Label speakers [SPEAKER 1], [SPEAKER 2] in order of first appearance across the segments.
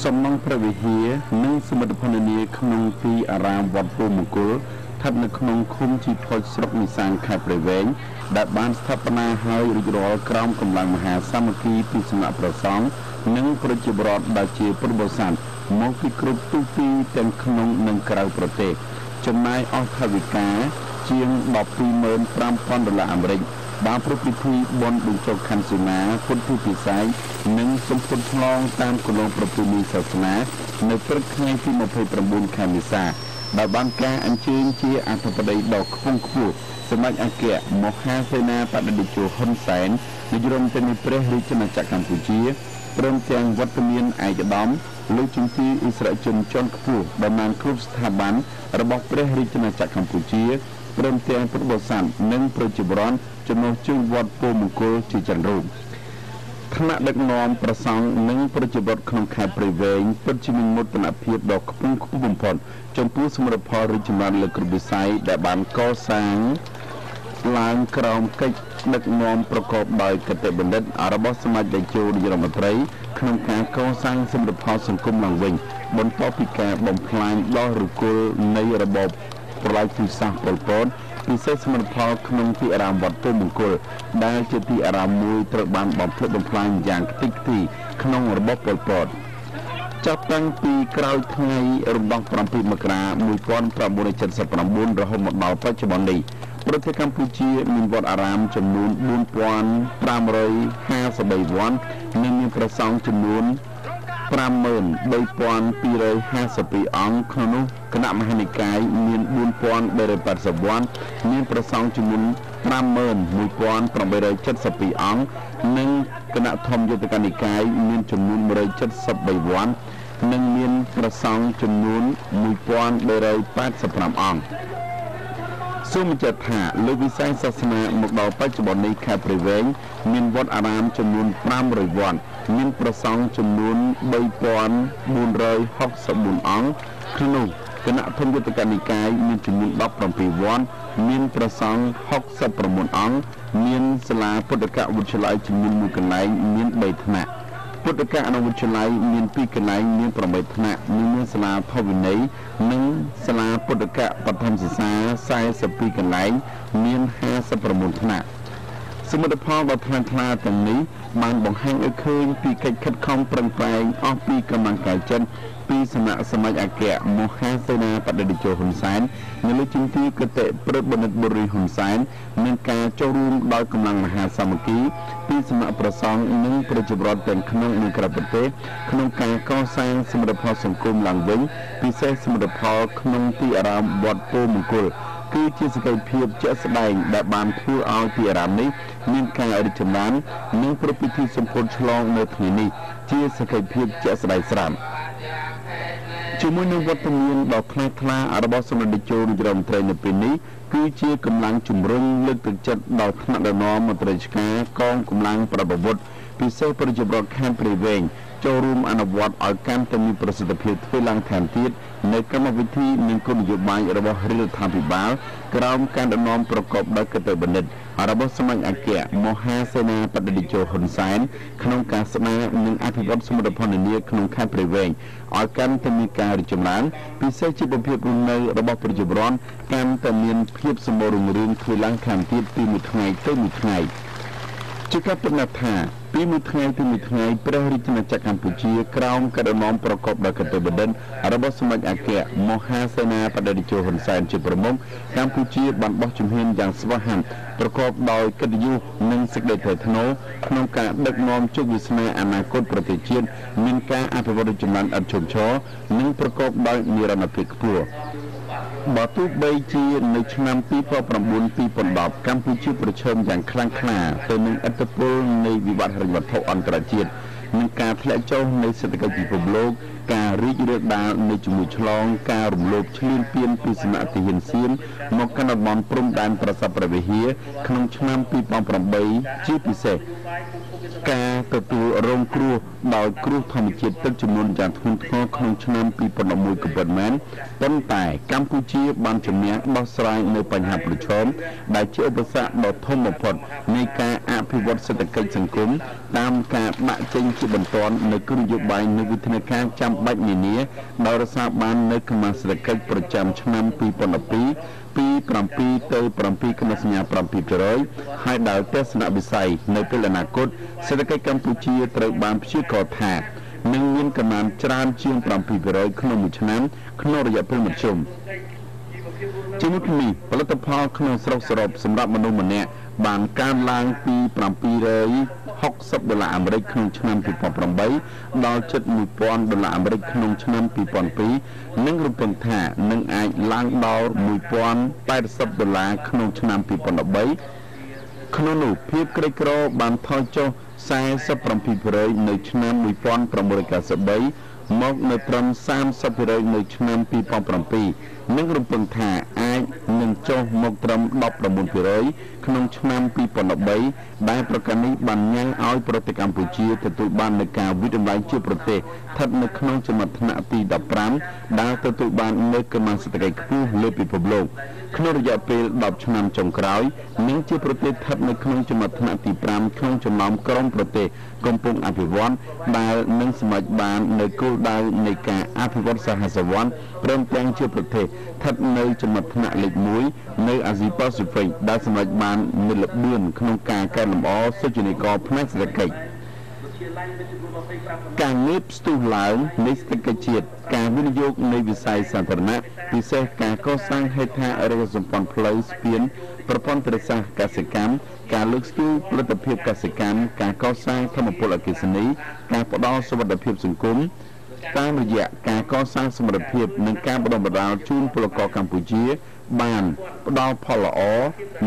[SPEAKER 1] សំណងព្រះវិហារនិងសមិទ្ធផលនាក្នុងទីអារាមវត្តព្រំមង្គលស្ថិតនៅក្នុងឃុំជីផុចស្រុកនិសានខេត្តព្រៃវែងដែលបានស្ថាបនាហើយរួចរាល់ក្រោមកម្លាំងមហាសាមគ្គីពីសំណាក់ព្រះសង្ឃនិងប្រជាពលរដ្ឋដែលជាពុទ្ធបរិស័ទមកពីគ្រប់ទិសទីទាំងក្នុងនិងក្រៅប្រទេសចំណាយអស់ថវិកាជាង$125,000អាមេរិកបានប្រពៃពិធីបុណ្យបញ្ចុះខន្ធសេនាពុទ្ធពិសេសនិងសម្ពុទ្ធឆ្លងតាមគន្លងប្រពៃណីសាសនានៅព្រឹកថ្ងៃទី29ខែមេសាដែលបានការអញ្ជើញជាអធិបតីដ៏ខ្ពង់ខ្ពស់សម្ដេចអគ្គមហាសេនាបតីតេជោហ៊ុនសែននាយរដ្ឋមន្ត្រីព្រះរាជាណាចក្រកម្ពុជាព្រមទាំងវត្តមានឯកឧត្តមលោកជំទាវអិសរាជជនជាន់ខ្ពស់តំណាងគ្រប់ស្ថាប័នរបស់ព្រះរាជាណាចក្រកម្ពុជាព្រមទាំងពុទ្ធបរិស័ទនិងប្រជាពលរដ្ឋចំណុះជើងវត្តពោធិ៍មង្គលជាច្រើនរូបថ្នាក់ដឹកនាំប្រសង់និងប្រជាពលរដ្ឋក្នុងខេត្តព្រៃវែងពិតជាមានមោទនភាពដ៏ខ្ពង់ខ្ពស់បំផុតចំពោះសមិទ្ធផលរីកចម្រើនលើគ្រប់វិស័យដែលបានកសាងឡើងក្រោមកិច្ចដឹកនាំប្រកបដោយគតិបណ្ឌិតរបស់សមាជិកជោនាយរដ្ឋមន្ត្រីក្នុងការកសាងសមិទ្ធផលសង្គមឡើងវិញបន្ទាប់ពីការបំផ្លាញដ៏ឫគល់នៃរបបប្រល័យពូជសាសន៍ប៉ុលពតពិសេសសមិទ្ធផលក្នុងទីអារាមវត្តពោធិ៍មង្គលដែលជាទីអារាមមួយត្រូវបានបំផ្លិចបំផ្លាញយ៉ាងខ្ទេចខ្ទីក្នុងរបបប៉ុលពតចាប់តាំងពីក្រោយថ្ងៃរំដោះ7មករា1979រហូតមកដល់បច្ចុប្បន្ននេះប្រទេសកម្ពុជាមានវត្តអារាមចំនួន4553វត្តនិងមានព្រះសង្ឃចំនួន53,252អង្គក្នុងនោះគណៈមហានិកាយមាន4380វត្តមានព្រះសង្ឃចំនួន51,872អង្គនិងគណៈធម្មយុត្តកនិកាយមានចំនួន173វត្តនិងមានព្រះសង្ឃចំនួន1385អង្គសូមបញ្ជាក់ថាលើវិស័យសាសនាមកដល់បច្ចុប្បន្ននេះខេត្តព្រៃវែងមានវត្តអារាមចំនួន500វត្តមានព្រះសង្ឃចំនួន3464អង្គក្នុងនោះគណៈធម្មយុត្តកនិកាយមានចំនួន17វត្តមានព្រះសង្ឃ69អង្គមានសាលាពុទ្ធកវិទ្យាល័យចំនួន1កន្លែងមាន3ថ្នាក់ពុទ្ធកអនុវិទ្យាល័យមាន2កន្លែងមាន8ថ្នាក់មានសាលាធម្មវិន័យនិងសាលាពុទ្ធកបឋមសិក្សា42កន្លែងមាន59ថ្នាក់សមិទ្ធផលដ៏ថ្លៃថ្លាទាំងនេះបានបង្ហាញឲ្យឃើញពីកិច្ចខិតខំប្រឹងប្រែងអស់ពីកម្លាំងកាយចិត្តពីសំណាក់សមាជអគ្គមហាសេនាបតីតេជោហ៊ុនសែននៅលើជំទាវគតិព្រឹទ្ធបណ្ឌិតបុរីហ៊ុនសែនមានការចូលរួមដោយកម្លាំងមហាសាមគ្គីពីសំណាក់ប្រសង់និងប្រជាពលរដ្ឋទាំងក្នុងនិងក្រៅប្រទេសក្នុងការកសាងសមិទ្ធផលសង្គមឡើងវិញពិសេសសមិទ្ធផលក្នុងទីអារាមវត្តពោធិ៍មង្គលគឺជាសកម្មភាពជាក់ស្ដែងដែលបានធ្វើឲ្យទីអារាមនេះមានការរីកចម្រើននិងប្រពៃពិធីសម្ពោធឆ្លងនៅថ្ងៃនេះជាសកម្មភាពជាក់ស្ដែងស្រាប់ជាមួយនឹងវត្តមានដ៏ថ្លៃថ្លារបស់សម្ដេចតេជោនាយរដ្ឋមន្ត្រីនៅពេលនេះគឺជាកម្លាំងជំរុញលើកទឹកចិត្តដល់ថ្នាក់ដឹកនាំមន្ត្រីរាជការកងកម្លាំងប្រដាប់អាវុធពិសេសប្រជាពលរដ្ឋខេត្តព្រៃវែងចូលរួមអនុវត្តឲ្យកាន់តែមានប្រសិទ្ធភាពធ្វើឡើងថែមទៀតនៅកម្មវិធីនិងគោលនយោបាយរបស់រដ្ឋាភិបាលក្រោមការដឹកនាំប្រកបដោយគតិបណ្ឌិតរបស់សមាជអគ្គមហាសេនាបតីតេជោហ៊ុនសែនក្នុងការស្ដារនិងអភិវឌ្ឍសមិទ្ធផលនានាក្នុងខេត្តព្រៃវែងឲ្យកាន់តែមានការរីកចម្រើនពិសេសជីវភាពរស់នៅរបស់ប្រជាពលរដ្ឋកាន់តែមានភាពសម្បូររុងរឿងធ្វើឡើងថែមទៀតពីមួយថ្ងៃទៅមួយថ្ងៃជាការពិតណាស់ថាពីមួយថ្ងៃទៅមួយថ្ងៃព្រះរាជាណាចក្រកម្ពុជាក្រោមការដឹកនាំប្រកបដោយគតិបណ្ឌិតរបស់សមាជអគ្គមហាសេនាបតីតេជោហ៊ុនសែនជាប្រមុខកម្ពុជាបានបោះជំហានយ៉ាងស្វាហាប់ប្រកបដោយកិត្តិយសនិងសេចក្តីថ្លៃថ្នូរក្នុងការដឹកនាំជោគវាសនាអនាគតប្រទេសជាតិមានការអភិវឌ្ឍចម្រើនឥតឈប់ឈរនិងប្រកបដោយនិរន្តរភាពខ្ពស់បើទោះបីជានៅឆ្នាំ2009-2010កម្ពុជាប្រឈមយ៉ាងខ្លាំងក្លាទៅនឹងឥទ្ធិពលនៃវិបត្តិហិរញ្ញវត្ថុអន្តរជាតិនិងការធ្លាក់ចុះនៃសេដ្ឋកិច្ចពិភពលោកការរីករាលដាលនៃជំងឺឆ្លងការរំលោភឈ្លានពានពីសំណាក់ទាហានសៀមមកកាន់តំបន់ព្រំដែនប្រាសាទព្រះវិហារក្នុងឆ្នាំ2008ជាពិសេសការទទួលរងគ្រោះដោយគ្រោះធម្មជាតិទឹកជំនន់យ៉ាងធ្ងន់ធ្ងរក្នុងឆ្នាំ2011ក៏ពិតមែនប៉ុន្តែកម្ពុជាបានជំនះដោះស្រាយនៅបញ្ហាប្រឈមដែលជាឧបសគ្គដ៏ធំបំផុតនៃការអភិវឌ្ឍសេដ្ឋកិច្ចសង្គមតាមការដាក់ចេញជាបន្ទាន់នៅគោលនយោបាយនិងវិធានការចាំ បាច់នានាដោយរសារបាននៅគណៈសេដ្ឋកិច្ចប្រចាំឆ្នាំ2012ពី7ទៅ7គណសញ្ញា 7% ហើយដោយទស្សនវិស័យនៅពេលអនាគតសេដ្ឋកិច្ចកម្ពុជាត្រូវបានព្យាករណ៍ថានឹងមានកំណើនច្រើនជាង 7% ក្នុងមួយឆ្នាំក្នុងរយៈពេលមធ្យមជាមួយគ្នានេះផលិតផលក្នុងស្រុកសរុបសម្រាប់មនុស្សម្នាក់បានកើនឡើងពី$760ក្នុងឆ្នាំ2008ដល់ជិត$1,000ក្នុងឆ្នាំ2002និងរំពឹងថានឹងអាចឡើងដល់$1,080ក្នុងឆ្នាំ2013ក្នុងនោះភាពក្រីក្របានថយចុះ47% នៅឆ្នាំ1993មកនៅត្រឹម30% នៅឆ្នាំ2007និងរំពឹងថាអាចនឹងចុះមកត្រឹម19% ក្នុងឆ្នាំ2013ដែលប្រការនេះបានញ៉ាំងឲ្យប្រទេសកម្ពុជាទទួលបាននូវការវិតម្លៃជាប្រទេសស្ថិតនៅក្នុងចំណាត់ថ្នាក់ទី15ដែលទទួលបាននូវកម្លាំងសេដ្ឋកិច្ចខ្ពស់លើពិភពលោកក្នុងរយៈពេល10ឆ្នាំចុងក្រោយនិងជាប្រទេសស្ថិតនៅក្នុងចំណាត់ថ្នាក់ទី5ក្នុងចំណោមក្រុមប្រទេសកំពុងអភិវឌ្ឍដែលនឹងសម្រេចបាននូវគោលដៅនៃការអភិវឌ្ឍសហសវណ្ណព្រមទាំងជាប្រទេសស្ថិតនៅចំណាត់ថ្នាក់លេខ1នៅអាស៊ីប៉ាស៊ីហ្វិកដែលសម្រេចបាននូវល្បឿនក្នុងការកែលម្អសុចនាករផ្នែកសេដ្ឋកិច្ចការងើបស្ទុះឡើងនៃសេដ្ឋកិច្ចជាតិការវិនិយោគនៃវិស័យសាធារណៈពិសេសការកសាងហេដ្ឋារចនាសម្ព័ន្ធផ្លូវស្ពានប្រព័ន្ធប្រសាសន៍កសិកម្មការលើកស្ទួយផលិតភាពកសិកម្មការកសាងធម្មពលអគ្គិសនីការផ្តល់សុវត្ថិភាពសង្គមតាមរយៈការកសាងសមត្ថភាពនិងការបណ្ដុះបណ្ដាលជូនពលករកម្ពុជាបានផ្ដល់ផលល្អ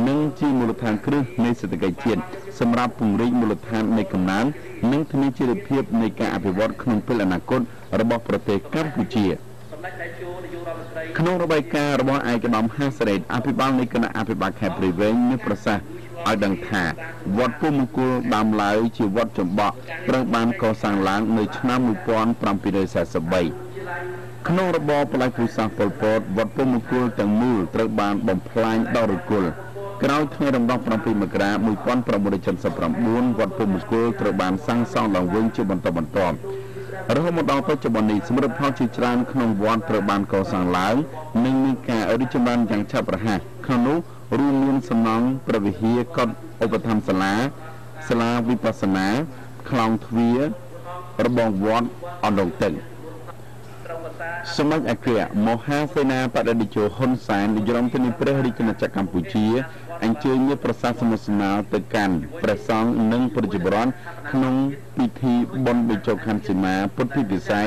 [SPEAKER 1] និងជាមូលដ្ឋានគ្រឹះនៃសេដ្ឋកិច្ចជាតិសម្រាប់ពង្រីកមូលដ្ឋាននៃកំណើននិងធានាជីវភាពនៃការអភិវឌ្ឍក្នុងពេលអនាគតរបស់ប្រទេសកម្ពុជាក្នុងរបាយការណ៍របស់ឯកឧត្តមហាសេរីអភិបាលនៃគណៈអភិបាលខេត្តព្រៃវែងមានប្រសាសន៍ឲ្យដឹងថាវត្តពុំមង្គលដើមឡើយជាវត្តចំបក់ត្រូវបានកសាងឡើងនៅឆ្នាំ1743ក្នុងរបបផ្លាច់ពូសាសប៉ុលពតវត្តពុំមង្គលទាំងមូលត្រូវបានបំផ្លាញដល់រគល់ក្រោយថ្ងៃរំដោះ7មករា1979វត្តពុំមង្គលត្រូវបានសាងសង់ឡើងវិញជាបន្តបន្ទាប់រហូតមកដល់បច្ចុប្បន្ននេះសមិទ្ធផលជាច្រើនក្នុងវត្តត្រូវបានកសាងឡើងនិងមានការរីកចម្រើនយ៉ាងឆាប់រហ័សក្នុងនោះរួមមានសំណង់ព្រះវិហារកុដិឧបត្ថម្ភសាលាវិបស្សនាខ្លោងទ្វាររបងវត្តអណ្ដូងទឹកសម្ដេចអគ្គមហាសេនាបតីតេជោហ៊ុនសែននាយរដ្ឋមន្ត្រីព្រះរាជាណាចក្រកម្ពុជាអញ្ជើញមេប្រសាសនស្នាទៅកាន់ព្រះសង្ឃនិងប្រជាពលរដ្ឋក្នុងពិធីបុណ្យបញ្ចុះខន្ធសីមាពុទ្ធិពិស័យ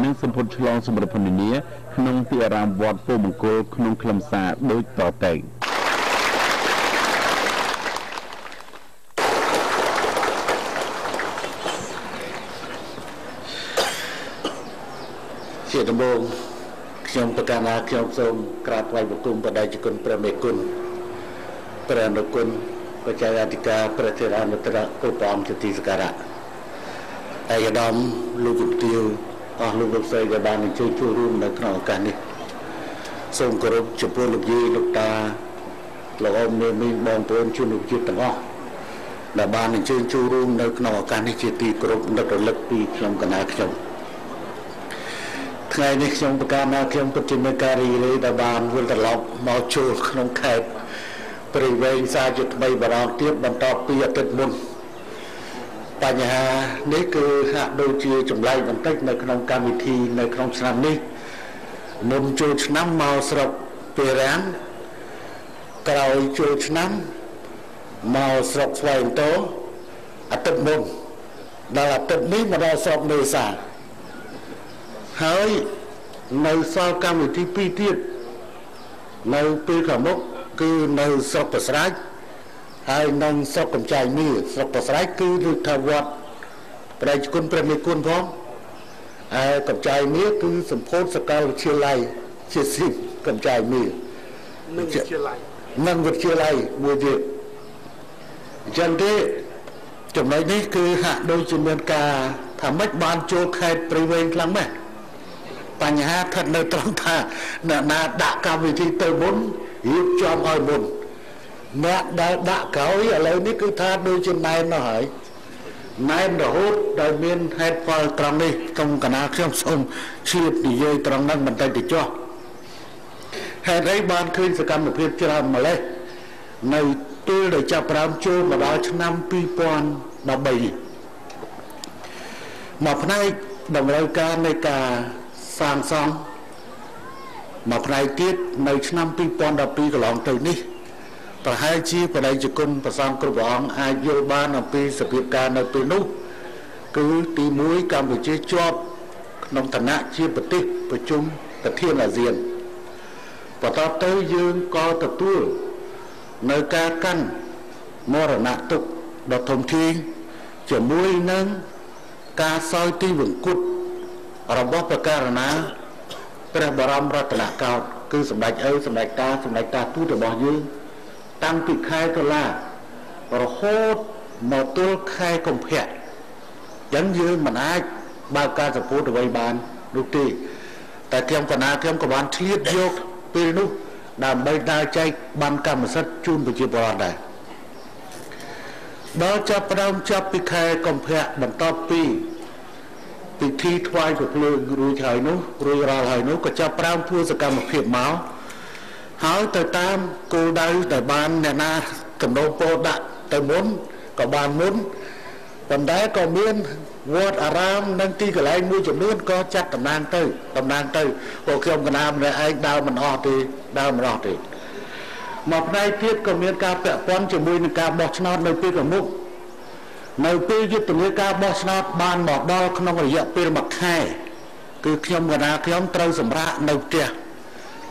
[SPEAKER 1] និងសម្ពុតឆ្លងសមរភនានាក្នុងទីអារាមវត្តពុំមង្គលក្នុងខ្លឹមសារដូចតទៅជាដំបូងខ្ញុំប្រកាសថាខ្ញុំសូមក្រាបថ្វាយបង្គំបដិជគុណព្រះមេគុណព្រះអនុគុណបច្ចេកអធិការព្រះធរអនុត្តរគ្រប់ព្រះអង្គជាទីសក្ការៈឯកឧត្តមលោកជំទាវអស់លោកលោកស្រីដែលបានអញ្ជើញចូលរួមនៅក្នុងឱកាសនេះសូមគោរពចំពោះលោកយាយលោកតាលោកអ៊ំនាងមីងបងប្អូនជនជាតិទាំងអស់ដែលបានអញ្ជើញចូលរួមនៅក្នុងឱកាសនេះជាទីគោរពនឹករលឹកពីខ្ញុំកណាខ្ញុំថ្ងៃនេះខ្ញុំប្រកាសថាខ្ញុំពិតជាមានការរីករាយដែលបានវិលត្រឡប់មកចូលក្នុងខេត្តព្រៃវែងសារជាថ្មីបារម្ភទៀតបន្តពីអាទិត្យមុនបញ្ហានេះគឺហាក់ដូចជាចម្លែកបន្តិចនៅក្នុងកម្មវិធីនៅក្នុងឆ្នាំនេះមុនចូលឆ្នាំមកស្រុកពេរាំងក្រោយចូលឆ្នាំមកស្រុកស្វែងតោអាទិត្យមុនដល់អាទិត្យនេះមកដល់ស្រុកមេសាហើយនៅសល់កម្មវិធី2ទៀតនៅពេលខាងមុខគឺនៅស្រុកប្រស្រែកហើយនៅស្រុកកំចាយមាសស្រុកប្រស្រែកគឺឬថាវត្តព្រះគុណព្រះមេគុណផងហើយកំចាយមាសគឺសម្ពោធសកលវិទ្យាល័យជាស៊ីបកំចាយមាសនិងវិទ្យាល័យមួយទៀតអញ្ចឹងទេចំណុចនេះគឺហាក់ដូចជាមានការថាម៉េចបានចូលខេត្តព្រៃវែងខ្លាំងណាស់បញ្ហាស្ថិតនៅត្រង់ថាអ្នកណាដាក់កម្មវិធីទៅមុនរៀបចំឲ្យមុនអ្នកដែលដាក់ក្រោយឥឡូវនេះគឺថាដូចជាណែននោះហើយ
[SPEAKER 2] ណែនរហូតដែលមានហេតុផលត្រង់នេះក្នុងគណៈខ្ញុំសូមឆ្លៀតនិយាយត្រង់ហ្នឹងបន្តិចទៅចុះហេតុអីបានឃើញសកម្មភាពច្រើនម្លេះនៅពេលដែលចាប់ផ្ដើមចូលមកដល់ឆ្នាំ2013មកផ្នែកតម្រូវការនៃការសាងសង់មកផ្នែកទៀតនៅឆ្នាំ2012កន្លងទៅនេះប្រហែលជាបដិជគុណប្រសងគ្រប់ព្រះអង្គអាចយល់បានអំពីសភាពការនៅពេលនោះគឺទី1កម្ពុជាជាប់ក្នុងឋានៈជាប្រទេសប្រជុំប្រធានអាស៊ានបន្ទាប់ទៅយើងក៏ទទួលនៅការកាន់មរណទុក្ខដ៏ធំធេងជាមួយនឹងការសោយទីវង្គតរបស់ព្រះករុណាព្រះបរមរតនកោដ្ឋគឺសម្ដេចឪសម្ដេចតាទូតរបស់យើងតាំងពីខែតុលារហូតមកទល់ខែកុម្ភៈចឹងយើងមិនអាចបើកការសម្ពោធអ្វីបាននោះទេតែខ្ញុំកណាខ្ញុំក៏បានឆ្លៀតយកពេលនោះដើម្បីដើរចែកបានកម្មសិទ្ធិជូនប្រជាពលរដ្ឋដែរដល់ចាប់ផ្ដើមចាប់ពីខែកុម្ភៈបន្ទាប់ពីពិធីថ្វាយព្រះភ្លើងរួចរាល់ហើយនោះក៏ចាប់ផ្ដើមធ្វើសកម្មភាពមកហើយទៅតាមគោលដៅដែលបានអ្នកណាកំណត់ពោដាក់ទៅមុនក៏បានមុនប៉ុន្តែក៏មានវត្តអារាមនិងទីកន្លែងមួយចំនួនក៏ចាត់តំណាងទៅពួកខ្ញុំកណាម្នាក់ឯងដើរមិនអស់ទេមកផ្នែកទៀតក៏មានការពាក់ព័ន្ធជាមួយនឹងការបោះឆ្នោតនៅពេលខាងមុខនៅពេលយុទ្ធនាការបោះឆ្នោតបានមកដល់ក្នុងរយៈពេល1ខែគឺខ្ញុំកណាខ្ញុំត្រូវសម្រាកនៅផ្ទះ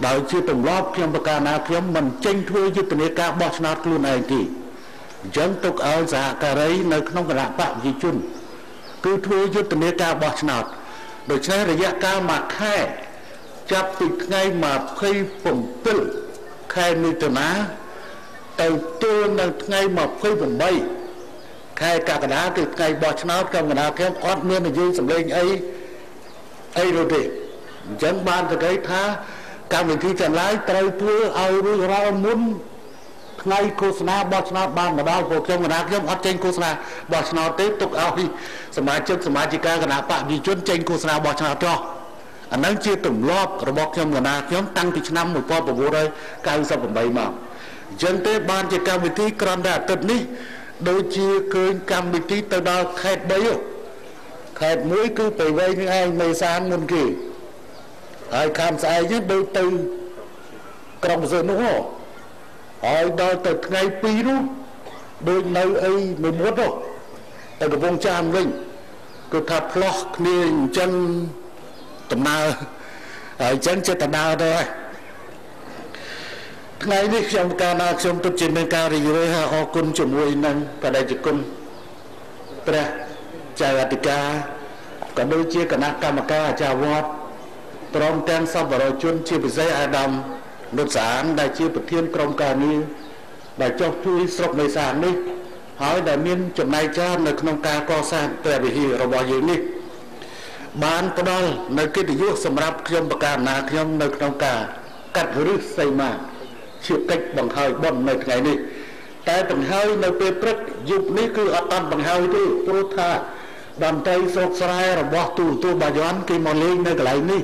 [SPEAKER 2] ដោយជាទម្លាប់ខ្ញុំប្រកាសណាខ្ញុំមិនចេញធ្វើយុទ្ធនាការបោះឆ្នោតខ្លួនឯងទេអញ្ចឹងទុកឲ្យសហការីនៅក្នុងគណៈបកប្រជាជនគឺធ្វើយុទ្ធនាការបោះឆ្នោតដូច្នេះរយៈកាល1ខែចាប់ពីថ្ងៃ27ខែមិថុនាទៅទល់នឹងថ្ងៃ28ខែកក្កដាគឺថ្ងៃបោះឆ្នោតកម្មគណៈខ្ញុំអត់មាននិយាយសម្លេងអីនោះទេអញ្ចឹងបានតែគេថាកម្មវិធីទាំងឡាយត្រូវធ្វើឲ្យរួចរាល់មុនថ្ងៃឃោសនាបោះឆ្នោតបានមកដល់ពួកខ្ញុំគណៈខ្ញុំអត់ចេញឃោសនាបោះឆ្នោតទេទុកឲ្យសមាជិកាគណៈបព្វជិជនចេញឃោសនាបោះឆ្នោតចោះអានឹងជាទម្លាប់របស់ខ្ញុំគណៈខ្ញុំតាំងពីឆ្នាំ1998មកអញ្ចឹងទេបានជាកម្មវិធីក្រំតែអាទិត្យនេះដូចជាឃើញកម្មវិធីទៅដល់ខេត្ត3ខេត្ត1គឺទៅវែងនឹងឯងមេសានមុនគេហើយខាងស្អែកនេះដូចទៅក្រុងសឺននោះហើយដល់ទៅថ្ងៃ2នោះដូចនៅអីមួយមុតទៅកំពង់ចាមវិញគឺថាផ្លោះគ្នាអញ្ចឹងដំណើរហើយអញ្ចឹងចិត្តដំណើរទៅថ្ងៃនេះខ្ញុំកាលណាខ្ញុំទុកជាមានការរីករាយហើយអរគុណជាមួយនឹងបដិជគុណព្រះចៅអធិការក៏ដូចជាគណៈកម្មការអាចារ្យវត្តព្រមទាំងសប្បុរសជនជាពិសេសអាដាមនុតសានដែលជាប្រធានក្រុមការងារដែលចុះជួយស្រុកមេសាននេះហើយដែលមានចំណែកច្រើននៅក្នុងការកសាងព្រះវិហាររបស់យើងនេះបានផ្ដល់នៅកិត្តិយសសម្រាប់ខ្ញុំបកាណាខ្ញុំនៅក្នុងការកាត់ឫសសីមាជាកិច្ចបង្ហើយបុណ្យនៅថ្ងៃនេះតែបង្ហើយនៅពេលព្រឹកយប់នេះគឺអត់បានបង្ហើយទេព្រោះថាតន្ត្រីស្រុកស្រែរបស់ទូបាយ័នគេមកលេងនៅកន្លែងនេះ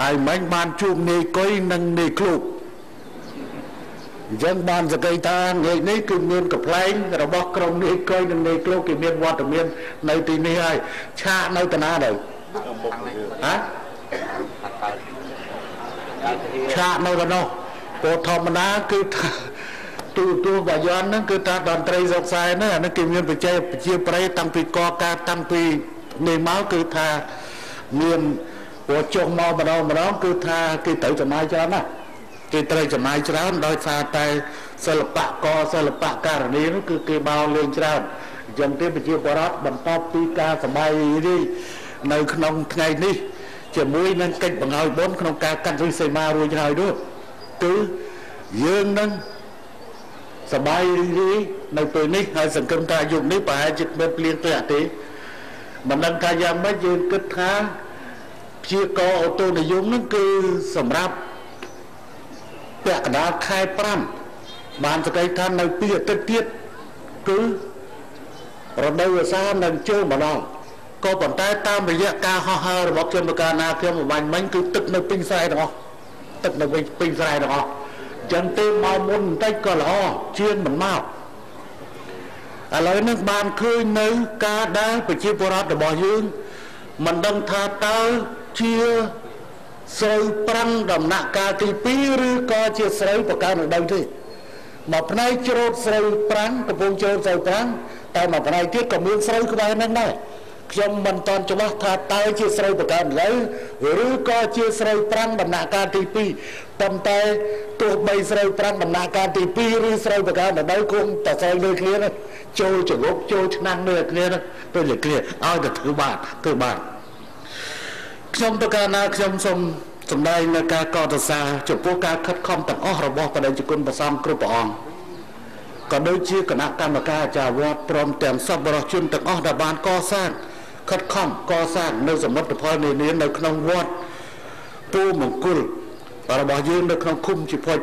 [SPEAKER 2] ហើយមិនបានជួបនាយកុយនិងនាយឃ្លោកអញ្ចឹងបានសក្តិថាថ្ងៃនេះគឺមានកំ pl ែងរបស់ក្រុមនាយកុយនិងនាយឃ្លោកគេមានវត្តមាននៅទីនេះហើយឆាកនៅតាណាដែរហ៎ឆាកនៅតានោះពោធម្មតាគឺថាទូបាយ័នហ្នឹងគឺថាតន្ត្រីស្រុកខ្សែហ្នឹងអានេះគេមានបច្ចេកជាប្រៃតាំងពីកការតាំងពីនេះមកគឺថាមានព្រោះចុះមកម្ដងគឺថាគេត្រូវចំណាយច្រើនណាស់គេត្រូវចំណាយច្រើនដោយសារតែសិល្បករសិល្បករនីនោះគឺគេបោលេងច្រើនអញ្ចឹងទេប្រជាពលរដ្ឋបន្ទាប់ពីការសប្បាយរីកនៅក្នុងថ្ងៃនេះជាមួយនឹងកិច្ចបង្ហើយបុណ្យក្នុងការកាត់ឫសសីមារួចហើយនោះគឺយើងនឹងសប្បាយរីកនៅពេលនេះហើយសង្ឃឹមថាយុគនេះប្រហែលជាមិនភ្លៀងទេអត់ទេមិនដឹងថាយ៉ាងម៉េចយើងគិតថាព្យាករអូតូនិយមនឹងគឺសម្រាប់ពាក់កណ្ដាលខែ5បានសក្តិថានៅ2អាទិត្យទៀតគឺ រដូវវស្សានឹងចូលម្ដងក៏ប៉ុន្តែតាមរយៈការហោះហើររបស់ខ្ញុំកាលណាខ្ញុំបាញ់មិញគឺទឹកនៅពេញស្រែទាំងអស់ទឹកនៅពេញស្រែទាំងអស់ចឹងទេមកមុនបន្តិចក៏ល្អជាងមិនមកឥឡូវនេះបានឃើញនៅការដែលប្រជាពលរដ្ឋរបស់យើងមិនដឹងថាតើជាស្រូវប្រាំងដំណាក់កាលទី2ឬក៏ជាស្រូវបកើរដូវទេមកផ្នែកច្រូតស្រូវប្រាំងកំពុងចូលស្រូវប្រាំងតែមកផ្នែកទៀតក៏មានស្រូវក្បែរហ្នឹងដែរខ្ញុំមិនទាន់ច្បាស់ថាតើជាស្រូវបកើរដូវឬក៏ជាស្រូវប្រាំងដំណាក់កាលទី2ប៉ុន្តែទោះបីស្រូវប្រាំងដំណាក់កាលទី2ឬស្រូវបកើរដូវគុំតែស្រូវដូចគ្នាណាចូលចង្រប់ចូលឆ្នាំងដូចគ្នាណាពេលតែគ្នាឲ្យតែធ្វើបានខ្ញុំទៅកាលណាខ្ញុំសូមសម្ដែងនៅការកោតសរសើរចំពោះការខិតខំទាំងអស់របស់បដិជគុណព្រះសង្ឃគ្រប់ព្រះអង្គក៏ដូចជាគណៈកម្មការអាចារ្យវត្តព្រមទាំងសប្បុរសជនទាំងអស់ដែលបានកសាងខិតខំកសាងនៅសមិទ្ធផលនានានៅក្នុងវត្តពូមង្គលរបស់យើងនៅក្នុងឃុំជីផុច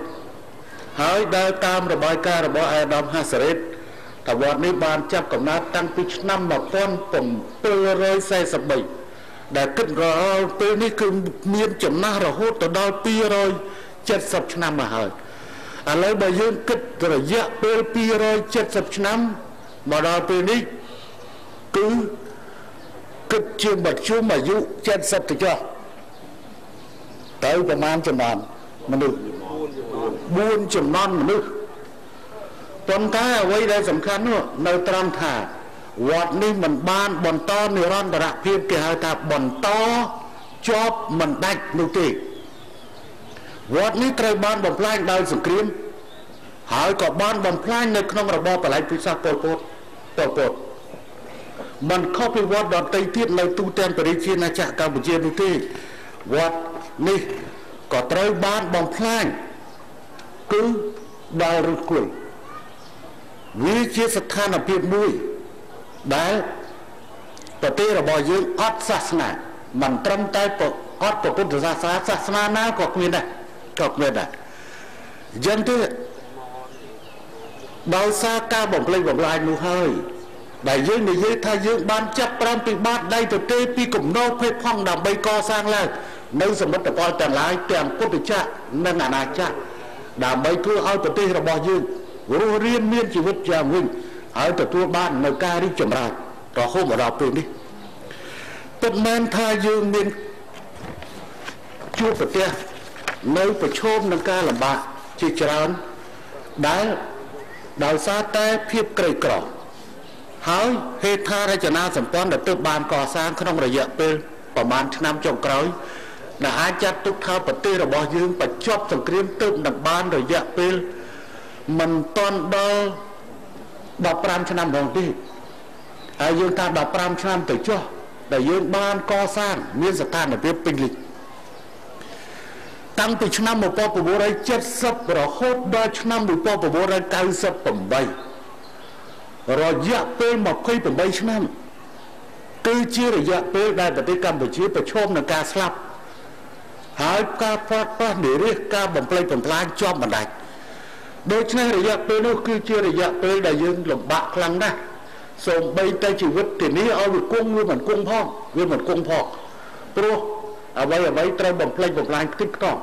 [SPEAKER 2] ហើយដែលតាមរបាយការណ៍របស់អាដាមហាសរ៉េតថាវត្តនេះបានចាប់កំណើតតាំងពីឆ្នាំ1743ដែលគិតរាល់ពេលនេះគឺមានចំណាស់រហូតទៅដល់270ឆ្នាំមកហើយឥឡូវបើយើងគិតរយៈពេល270ឆ្នាំមកដល់ពេលនេះគឺគិតជាមធ្យមអាយុ70ទៅចុះទៅប្រមាណចំនួនមនុស្ស4ចំនួនមនុស្សប៉ុន្តែអ្វីដែលសំខាន់នោះនៅត្រង់ថាវត្តនេះមិនបានបន្តនិរន្តរភាពគេហៅថាបន្តជាប់មិនដាច់នោះទេវត្តនេះត្រូវបានបំផ្លាញដោយសង្គ្រាមហើយក៏បានបំផ្លាញនៅក្នុងរបបបល្ល័ង្កពិសាសពលពតមិនខុសពីវត្តដទៃទៀតនៅទូទាំងប្រទេសជាតិណាចក្រកម្ពុជានោះទេវត្តនេះក៏ត្រូវបានបំផ្លាញគឺដោយឫសគល់វាជាស្ថានភាពមួយដែលប្រទេសរបស់យើងអត់សាសនាមិនត្រឹមតែអត់ពុទ្ធសាសនាណាក៏គ្មានដែរយ៉ាងទៅដោយសារការបំផ្លិចបំផ្លាញនោះហើយដែលយើងនិយាយថាយើងបានចាប់ប្រាំពីបាតដៃទៅទេពីគំនោភេទផងដើម្បីកសាងឡើងនៅសមិទ្ធផលទាំងឡាយទាំងពុទ្ធចក្រនិងអាណាចក្រដើម្បីធ្វើឲ្យប្រទេសរបស់យើងរស់រានមានជីវិតយ៉ាងវិញហើយទទួលបាននៅការរីកចម្រើនរហូតមកដល់ពេលនេះពិតមែនថាយើងមានជួបប្រទះនៅប្រឈមនឹងការលំបាកជាច្រើនដែលដោយសារតែភាពក្រីក្រហើយហេដ្ឋារចនាសម្ព័ន្ធដែលទើបបានកសាងក្នុងរយៈពេលប្រមាណឆ្នាំចុងក្រោយដែលអាចចាត់ទុកថាប្រទេសរបស់យើងបញ្ចប់សង្គ្រាមទើបនឹងបានរយៈពេលមិនទាន់ដល់15ឆ្នាំផងទេហើយយើងថា15ឆ្នាំទៅចុះដែលយើងបានកសាងមានស្ថានភាពពេញលេញតាំងពីឆ្នាំ1970រហូតដល់ឆ្នាំ1998រយៈពេល28ឆ្នាំគឺជារយៈពេលដែលប្រទេសកម្ពុជាប្រឈមនឹងការស្លាប់ហើយការផ្លាត់ផ្លាស់និរិះការបំផ្លិចបំផ្លាញជាប់បណ្ដាច់ដូច្នេះរយៈពេលនោះគឺជារយៈពេលដែលយើងលំបាកខ្លាំងណាស់សូម្បីតែជីវិតទីនេះឲ្យវាគង់វាមិនគង់ផងព្រោះអ្វីត្រូវបំផ្លិចបំផ្លាញខ្ទេចខ្ទាំ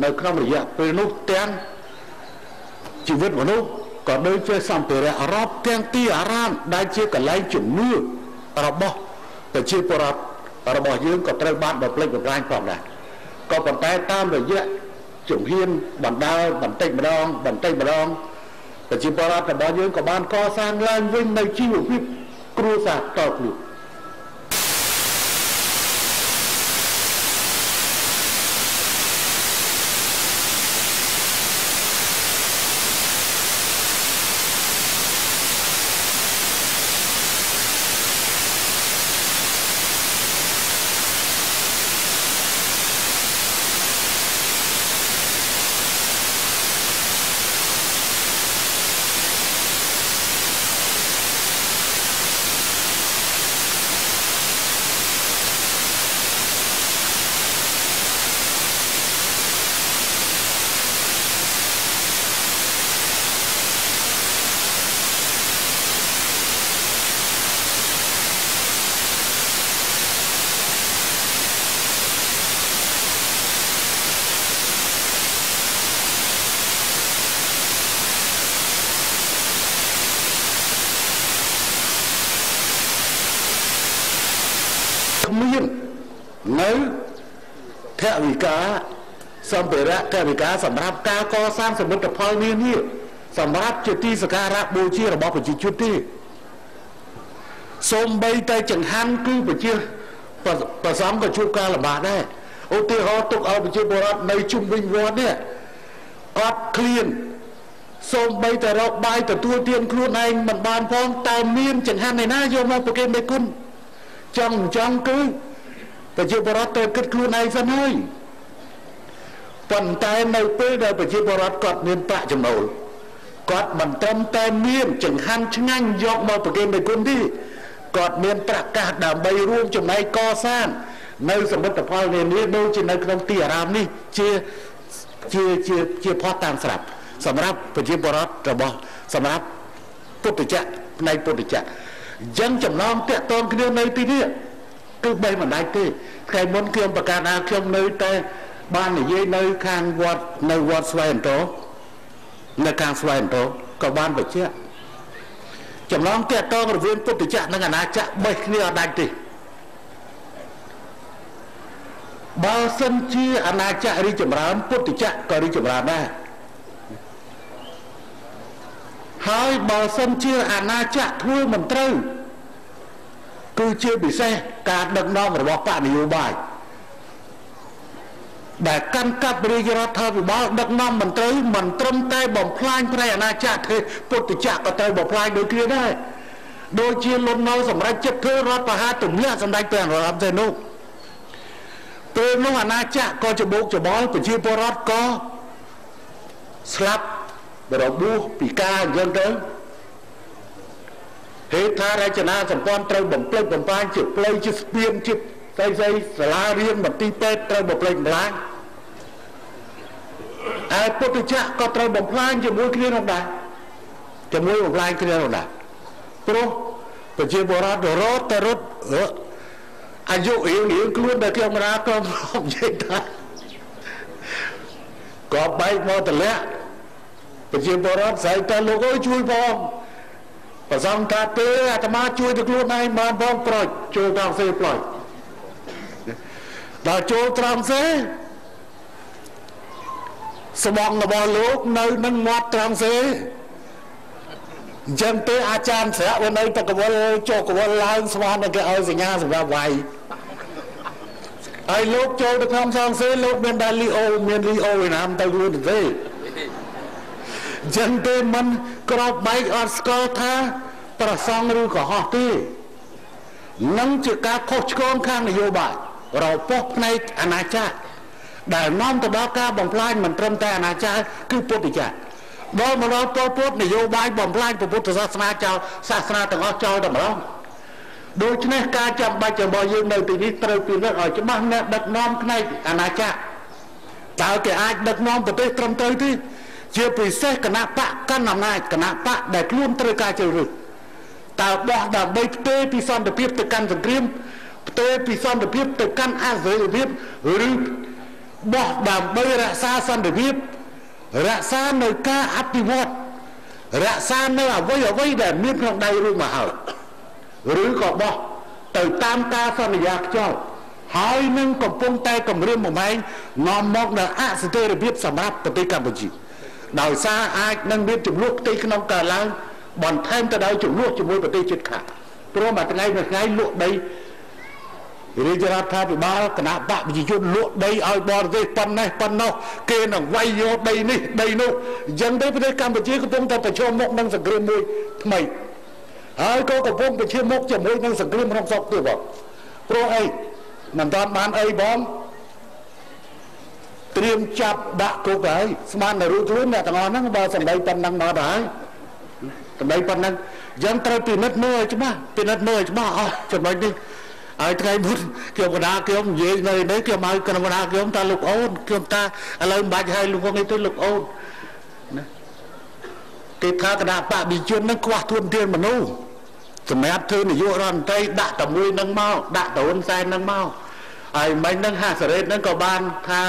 [SPEAKER 2] នៅក្នុងរយៈពេលនោះទាំងជីវិតមនុស្សក៏ដូចជាសម្ភារៈរាប់ទាំងទីអារាមដែលជាកន្លែងជំនឿរបស់ប្រជាពលរដ្ឋរបស់យើងក៏ត្រូវបានបំផ្លិចបំផ្លាញផងដែរក៏ប៉ុន្តែតាមរយៈជំហានបណ្ដាលបន្តិចម្ដងប្រជាពលរដ្ឋរបស់យើងក៏បានកសាងឡើងវិញនៅជីវភាពគ្រួសារតខ្លួន មាននៅថវិកាសម្ភារៈថវិកាសម្រាប់ការកសាងសមិទ្ធផលនានាសម្រាប់ជាទីសក្ការៈបូជារបស់ប្រជាជនទេសូម្បីតែចង្ហាន់គឺប្រជាប្រសងក៏ជួបការលំបាកដែរឧទាហរណ៍ទុកឲ្យប្រជាពលរដ្ឋនៅជុំវិញវត្តនេះអត់ឃ្លានសូម្បីតែរកបាយទទួលទានខ្លួនឯងមិនបានផងតែមានចង្ហាន់ឯណាយកមកប្រគេនមេគុណចង់គឺប្រជាពលរដ្ឋត្រូវគិតខ្លួនឯងសិនហើយប៉ុន្តែនៅពេលដែលប្រជាពលរដ្ឋគាត់មានប្រាក់ចំណូលគាត់មិនត្រឹមតែមានចង្ហាន់ឆ្ងាញ់យកមកប្រគេនមេគុណទេគាត់មានប្រកាសដើម្បីរួមចំណែកកសាងនៅសមិទ្ធផលនានាដូចជានៅក្នុងទីអារាមនេះជាផុសតាមស្រាប់សម្រាប់ប្រជាពលរដ្ឋរបស់សម្រាប់ពុទ្ធចក្រផ្នែកពុទ្ធចក្រអញ្ចឹងចំណងតាក់ទងគ្នានៅទីនេះគឺបេះមិនដាច់ទេថ្ងៃមុនខ្ញុំប្រកាសថាខ្ញុំនៅតែបាននិយាយនៅខាងវត្តនៅវត្តស្វ័យអន្តរនៅខាងស្វ័យអន្តរក៏បានបញ្ជាក់ចំណងតាក់ទងរវាងពុទ្ធចក្រនិងអាណាចក្របេះគ្នាអត់ដាច់ទេបើសិនជាអាណាចក្ររីកចម្រើនពុទ្ធចក្រក៏រីកចម្រើនដែរហើយបើសិនជាអាណាចក្រធ្វើមិនត្រូវគឺជាពិសេសការដឹកនាំរបស់បកនយោបាយដែលកាន់កាប់រាជរដ្ឋាភិបាលដឹកនាំមិនត្រូវមិនត្រឹមតែបំផ្លាញផ្នែកអាណាចក្រទេពុទ្ធចក្រក៏ត្រូវបំផ្លាញដូចគ្នាដែរដូចជាលន់នៅសម្រាប់ចិត្តធ្វើរដ្ឋប្រហារទម្លាក់សម្ដេចព្រះនរោត្តមសីហនុពេលនោះអាណាចក្រក៏ច្បោកច្បល់ប្រជាពលរដ្ឋក៏ស្លាប់របួសពិការអញ្ចឹងទៅហេតុថារចនាសម្ព័ន្ធត្រូវបំផ្លិចបំផ្លាញជាផ្លូវជាស្ពានជាស្អីសាលារៀនមន្ទីរពេទ្យត្រូវបំផ្លិចបំផ្លាញហើយពុទ្ធចក្រក៏ត្រូវបំផ្លាញជាមួយគ្នានោះដែរជាមួយបំផ្លាញគ្នានោះដែរព្រោះប្រជាពលរដ្ឋរត់ទៅរត់អាយុរៀងខ្លួនតែខ្ញុំរាក៏និយាយថាក៏បែកមកតម្លាក់ប្រជាពលរដ្ឋស្អីតែលោកអើយជួយផងប្រសងថាទេអាត្មាជួយទៅខ្លួនឯងបានផងប្រូចចូលត្រង់សេប្លោចដល់ចូលត្រង់សេស្បង់របស់លោកនៅនឹងមាត់ត្រង់សេអញ្ចឹងទេអាចារ្យស្រាក់នៅតែកវលចុះកវលឡើងស្មានតែគេឲ្យសញ្ញាសម្រាប់វាយហើយលោកចូលទៅក្នុងត្រង់សេលោកមានតែលីអូមានលីអូឯណាមទៅខ្លួនទេអញ្ចឹងទេមិនក្របបែកអត់ស្គាល់ថាប្រសងឬក៏ហោះទេនឹងជាការខុសឆ្គងខាងនយោបាយរពោះផ្នែកអាណាចក្រដែលនាំទៅដល់ការបំផ្លាញមិនត្រឹមតែអាណាចក្រគឺពុទ្ធចក្រដល់មកដល់ពលពតនយោបាយបំផ្លាញពុទ្ធសាសនាចោលសាសនាទាំងអស់ចោលតែម្ដងដូច្នេះការចាំបាច់របស់យើងនៅទីនេះត្រូវពិនិត្យឲ្យច្បាស់អ្នកដឹកនាំផ្នែកអាណាចក្រតើគេអាចដឹកនាំប្រទេសត្រឹមត្រូវទេជាពិសេសគណៈបកកាន់អំណាចគណៈបកដែលខ្លួនត្រូវការជ្រើសរើសតើបោះដើម្បីផ្ទេរពីសន្តិភាពទៅកាន់សង្គ្រាមផ្ទេរពីសន្តិភាពទៅកាន់អសន្តិភាពឬបោះដើម្បីរក្សាសន្តិភាពរក្សានៅការអភិវឌ្ឍរក្សានៅអ្វីដែលមានក្នុងដៃរួចមកហើយឬក៏បោះទៅតាមការសន្យាខ្យល់ហើយនឹងកំពុងតែគម្រាមកំហែងនាំមកនៅអស្ថិរភាពសម្រាប់ប្រទេសកម្ពុជាដោយសារអាចនឹងមានចំនួនផ្ទៃក្នុងកើតឡើងបន្ថែមទៅដោយចំនួនជាមួយប្រទេសជិតខាងព្រោះមួយថ្ងៃលក់ដីរាជរដ្ឋាភិបាលគណៈបកប្រជាជនលក់ដីឲ្យបរទេសប៉ុណ្ណេះប៉ុណ្ណោះគេនឹងវាយយកដីនេះដីនោះអញ្ចឹងទៅប្រទេសកម្ពុជាកំពុងតែប្រឈមមុខនឹងសង្គ្រាមមួយថ្មីហើយក៏កំពុងប្រឈមមុខជាមួយនឹងសង្គ្រាមក្នុងស្រុកទៀតបងព្រោះអីមិនតាន់បានអីបងត្រៀមចាប់ដាក់គុកហើយស្មានតែរួចខ្លួនអ្នកទាំងអស់ហ្នឹងបើសម្ដីប៉ុណ្ណឹងមកដល់ហើយសម្ដីប៉ុណ្ណឹងយើងត្រូវពិនិត្យមើលឲ្យច្បាស់អស់ចំណុចនេះហើយថ្ងៃមុនខ្ញុំកណ្ដាលខ្ញុំនិយាយនៅនេះខ្ញុំឲ្យក្រុមកណ្ដាលខ្ញុំថាលោកអូនខ្ញុំថាឥឡូវមិនបាច់ឲ្យលោកនេះទៅលោកអូនណាគេថាគណៈបព្វជិជននឹងខ្វះធនធានមនុស្សសម្រាប់ធ្វើនាយករដ្ឋមន្ត្រីដាក់តែមួយនឹងមកដាក់តអូនសែននឹងមកហើយមិញនឹងហាសរ៉េតនឹងក៏បានថា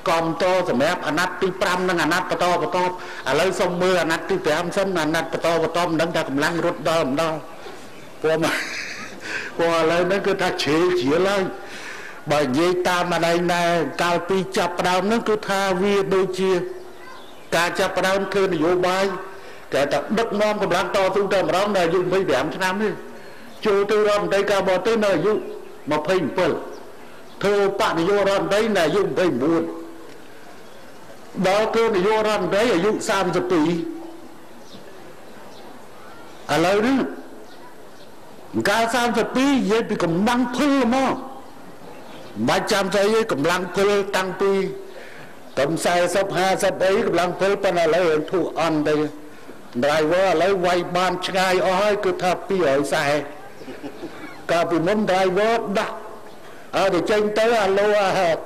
[SPEAKER 2] កំតសម្រាប់អាណត្តិទី5និងអាណត្តិបន្តឥឡូវសូមមើលអាណត្តិទី5សិនអាណត្តិបន្តមិនដឹងថាកម្លាំងរត់ដល់មិនដល់ព្រោះ ព្រោះឥឡូវហ្នឹងគឺថាជ្រៀលជ្រៀលហើយបើនិយាយតាមអានេះណែកាលពីចាប់ផ្ដើមហ្នឹងគឺថាវាដូចជាការចាប់ផ្ដើមធ្វើនយោបាយតែតែដឹកនាំកម្លាំងតស៊ូតែម្ដងនៅអាយុ25ឆ្នាំនេះចូលទៅរដ្ឋមន្ត្រីការបរទេសនៅអាយុ27ធ្វើបកនាយករដ្ឋមន្ត្រីនៅអាយុ29ដល់ធ្វើនាយករដ្ឋមន្ត្រីអាយុ32ឥឡូវនេះកាល32និយាយពីកម្លាំងពលមកបាច់ចាំស្អីកម្លាំងពលតាំងពីតំ40 50អីកម្លាំងពលប៉ុន្តែឥឡូវធូរអន់ទៅ driver ឥឡូវវាយបានឆ្ងាយអស់ហើយគឺថា240កាលពីមុន driver ដាក់ឲ្យទៅចេញទៅអាឡូ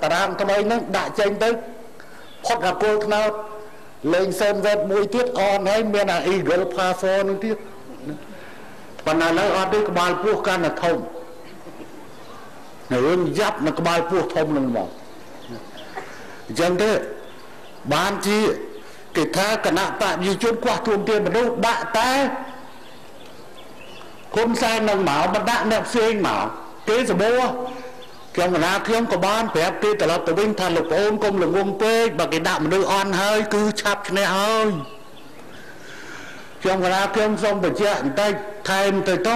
[SPEAKER 2] តារាងថ្មីហ្នឹងដាក់ចេញទៅផុតអាគល់ខ្នោតលេងសេនវេតមួយទៀតអនហើយមានអា Eagle Pass ហ្នឹងទៀតប៉ុន្តែឥឡូវអត់ទេក្បាលពោះកាន់តែធំរឿងយ៉ាប់នៅក្បាលពោះធំនឹងមកអញ្ចឹងទេបានជាគេថាគណៈបព្វជិជនគាត់ទួមទានមនុស្សដាក់តែគុំសែននឹងមកបណ្ដាក់អ្នកផ្សេងមកគេសបោខ្ញុំកណាខ្ញុំក៏បានប្រាប់គេត្រឡប់ទៅវិញថាលោកប្អូនកុំល្ងងពេកបើគេដាក់មនុស្សអន់ហើយគឺឆាប់ឈ្នះហើយខ្ញុំកណាខ្ញុំសូមបញ្ជាក់បន្តិចថែមទៅត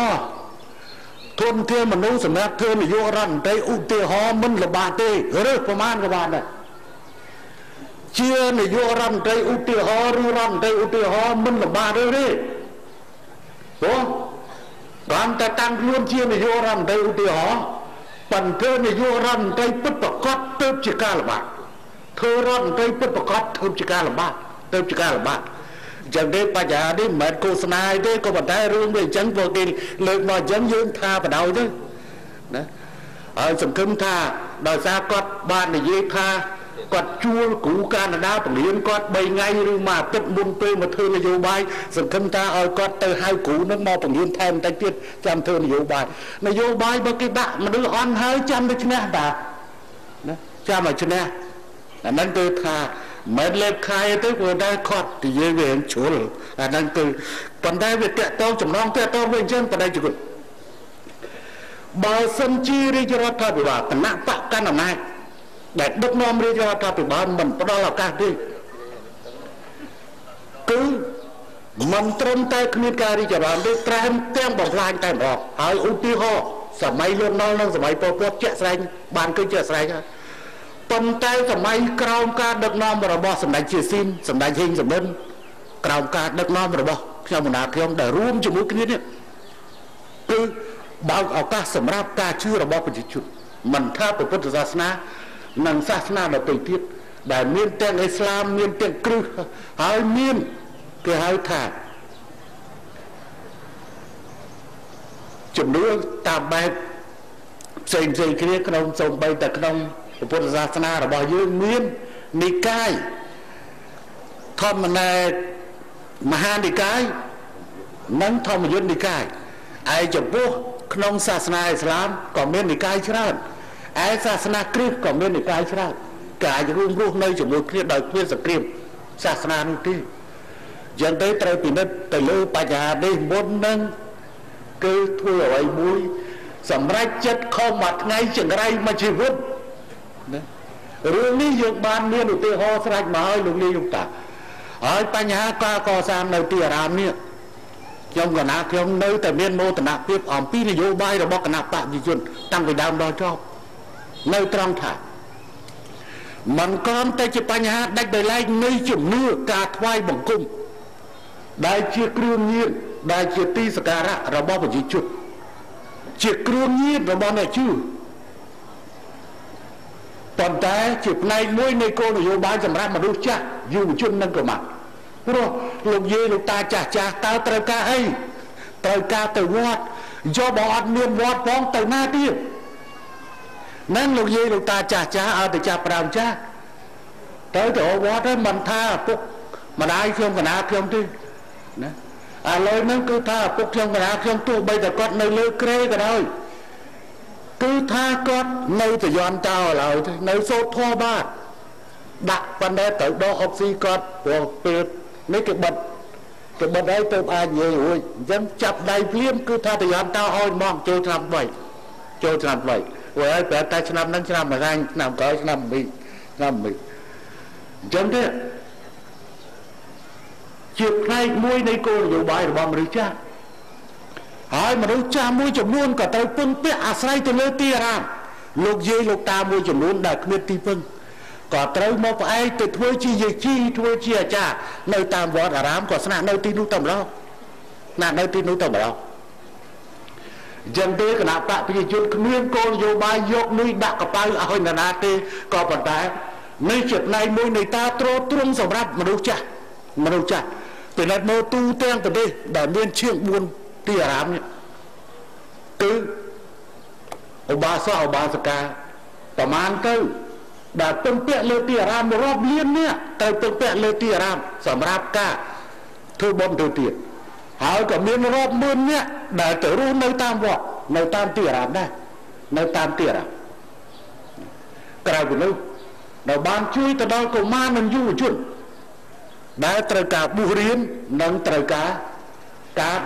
[SPEAKER 2] ធនធានមនុស្សសម្រាប់ធ្វើនយោបាយរដ្ឋមន្ត្រីឧទាហរណ៍មិនល្បាតទេឬប្រមាណក៏បានដែរជានយោបាយរដ្ឋមន្ត្រីឧទាហរណ៍ឬរដ្ឋមន្ត្រីឧទាហរណ៍មិនល្បាតទេព្រោះបានតែតាំងខ្លួនជានយោបាយរដ្ឋមន្ត្រីឧទាហរណ៍ប៉ុន្តែនយោបាយរដ្ឋមន្ត្រីពិតប្រាកដទៅជាការល្បាតធ្វើរដ្ឋមន្ត្រីពិតប្រាកដធ្វើជាការល្បាតទៅជាការល្បាតចឹងទេបញ្ហានេះមិនមែនឃោសនាទេក៏ប៉ុន្តែរឿងវាអញ្ចឹងព្រោះគេលើកមកអញ្ចឹងយើងថាបដ ாய் ទៅណាហើយសង្ឃឹមថាដោយសារគាត់បាននិយាយថាគាត់ជួលគ្រូកាណាដាបង្រៀនគាត់3ថ្ងៃឬមួយអាទិត្យមុនពេលមកធ្វើនយោបាយសង្ឃឹមថាឲ្យគាត់ទៅហៅគ្រូនឹងមកបង្រៀនថែមបន្តិចទៀតចាំធ្វើនយោបាយបើគេដាក់មនុស្សអន់ហើយចាំទៅឈ្នះតាណាចាំឲ្យឈ្នះអាហ្នឹងគឺថាមិនលេបខាយទេព្រោះតែគាត់និយាយវាជ្រុលអាហ្នឹងគឺប៉ុន្តែវាតាក់ទងចំណងតាក់ទងវាអញ្ចឹងបដិជគុណបើសិនជារាជរដ្ឋាភិបាលគណៈបកកណ្ដាលអំណាចដែលដឹកនាំរាជរដ្ឋាភិបាលមិនផ្ដល់ឱកាសទេគឺមិនត្រឹមតែគ្មានការរីកចម្រើនទេត្រែមទាំងបំផ្លាញតែម្ដងហើយឧទាហរណ៍សម័យលន់នល់និងសម័យប៉ុលពតជាក់ស្ដែងបានឃើញជាក់ស្ដែងហើយប៉ុន្តែសម័យក្រោមការដឹកនាំរបស់សម្ដេចជាស៊ីនសម្ដេចហេងសំរិនក្រោមការដឹកនាំរបស់ខ្ញុំបណ្ដាខ្ញុំដែលរួមជាមួយគ្នានេះគឺបើកឱកាសសម្រាប់ការជឿរបស់ប្រជាជនមិនថាពុទ្ធសាសនានិងសាសនាដទៃទៀតដែលមានទាំងអ៊ីស្លាមមានទាំងគ្រឹះហើយមានគេហៅថាជំនឿតាមបែបផ្សេងគ្នាក្នុងសូម្បីតែក្នុងពុទ្ធសាសនារបស់យើងមាននិកាយធម្មនេមហានិកាយនិងធម្មយុត្តនិកាយឯចំពោះក្នុងសាសនាអ៊ីស្លាមក៏មាននិកាយច្រើនឯសាសនាគ្រិស្តក៏មាននិកាយច្រើនការរួមរស់នៅជាមួយគ្នាដោយគ្មានសង្គ្រាមសាសនានោះទេយ៉ាងទៅត្រូវពិនិត្យទៅលើបញ្ហានេះមុននឹងគឺធ្វើអ្វីមួយសម្រាប់ចិត្តខំមួយថ្ងៃចង្រៃមួយជីវិតណារឿងនេះយើងបានមានឧទាហរណ៍ស្រេចមកហើយលោកលាយលោកតាហើយបញ្ហាការកសាងនៅទីអារាមនេះខ្ញុំកណាខ្ញុំនៅតែមានមោទនភាពអំពីនយោបាយរបស់គណៈបព្វជិជនតាំងពីដើមដល់ចប់នៅត្រង់ថាมันគ្រាន់តែជាបញ្ហាដាច់ដោយឡែកនៃជំនឿការថ្វាយបង្គំដែលជាគ្រឿងញៀនដែលជាទីសក្ការៈរបស់ប្រជាជនជាគ្រឿងញៀនរបស់អ្នកជឿប៉ុន្តែជាផ្នែកមួយនៃគោលនយោបាយសម្រាប់មនុស្សចាស់យុវជននិងកុមារព្រោះលោកយាយលោកតាចាស់តើត្រូវការអីត្រូវការទៅវត្តយកបើអត់មានវត្តផងទៅណាទៀតនឹងលោកយាយលោកតាចាស់ឲ្យទៅចាប់ប្រាំចាស់ទៅវត្តហ្នឹងមិនថាពុកម្ដាយខ្ញុំកណាខ្ញុំទេណាឥឡូវហ្នឹងគឺថាពុកខ្ញុំកណាខ្ញុំទោះបីតែគាត់នៅលើក្រេក៏ដោយគឺថាគាត់នៅតែយន់ចោលឡើយទេនៅសូត្រធម៌បាទដាក់ប៉ុន្តែត្រូវដកអុកស៊ីគាត់ព្រោះពេលនេះគេបិទ ទៅបិទហើយទៅអាចនិយាយរួចអញ្ចឹងចាប់ដៃភ្លាមគឺថាតយ៉ាងតោឲ្យមកចូលឆ្នាំ3ចូលឆ្នាំ3ហើយប្រហែលតែឆ្នាំហ្នឹងឆ្នាំមួយឆ្នាំក្រោយឆ្នាំ2ឆ្នាំ2អញ្ចឹងទេជាផ្នែកមួយនៃគោលនយោបាយរបស់មនុស្សចាស់ហើយមនុស្សចាស់មួយចំនួនក៏ត្រូវពឹងពាក់អាស្រ័យទៅលើទីអារាមលោកយាយលោកតាមួយចំនួនដែលគ្មានទីពឹងក៏ត្រូវមកផ្អែកទៅធ្វើជាយាយជីធ្វើជាអាចារ្យនៅតាមវត្តអារាមក៏ស្នាក់នៅទីនោះតែម្ដងស្នាក់នៅទីនោះតែម្ដងអញ្ចឹងទេគណៈបកប្រជាជនគ្មានគោលនយោបាយយកលុយដាក់កប៉ៅឲ្យនរណាទេក៏ប៉ុន្តែនេះជាផ្នែកមួយនៃការទ្រទ្រង់សម្រាប់មនុស្សចាស់ពីណាត់មើលទូទាំងប្រទេសដែលមានជាង4ទីអារាមនេះគឺឧបាសកឧបាសិកាប្រមាណទៅដែលពឹងពាក់លើទីអារាមរាប់លាននេះត្រូវពឹងពាក់លើទីអារាមសម្រាប់ការធ្វើបុណ្យទៅទៀតហើយក៏មានរាប់ម៉ឺននេះដែលទៅរស់នៅតាមវត្តនៅតាមទីអារាមដែរនៅតាមទីអារាមក្រៅពីនោះដែលបានជួយទៅដល់កុមារនិងយុវជនដែលត្រូវការបួសរៀននិងត្រូវការ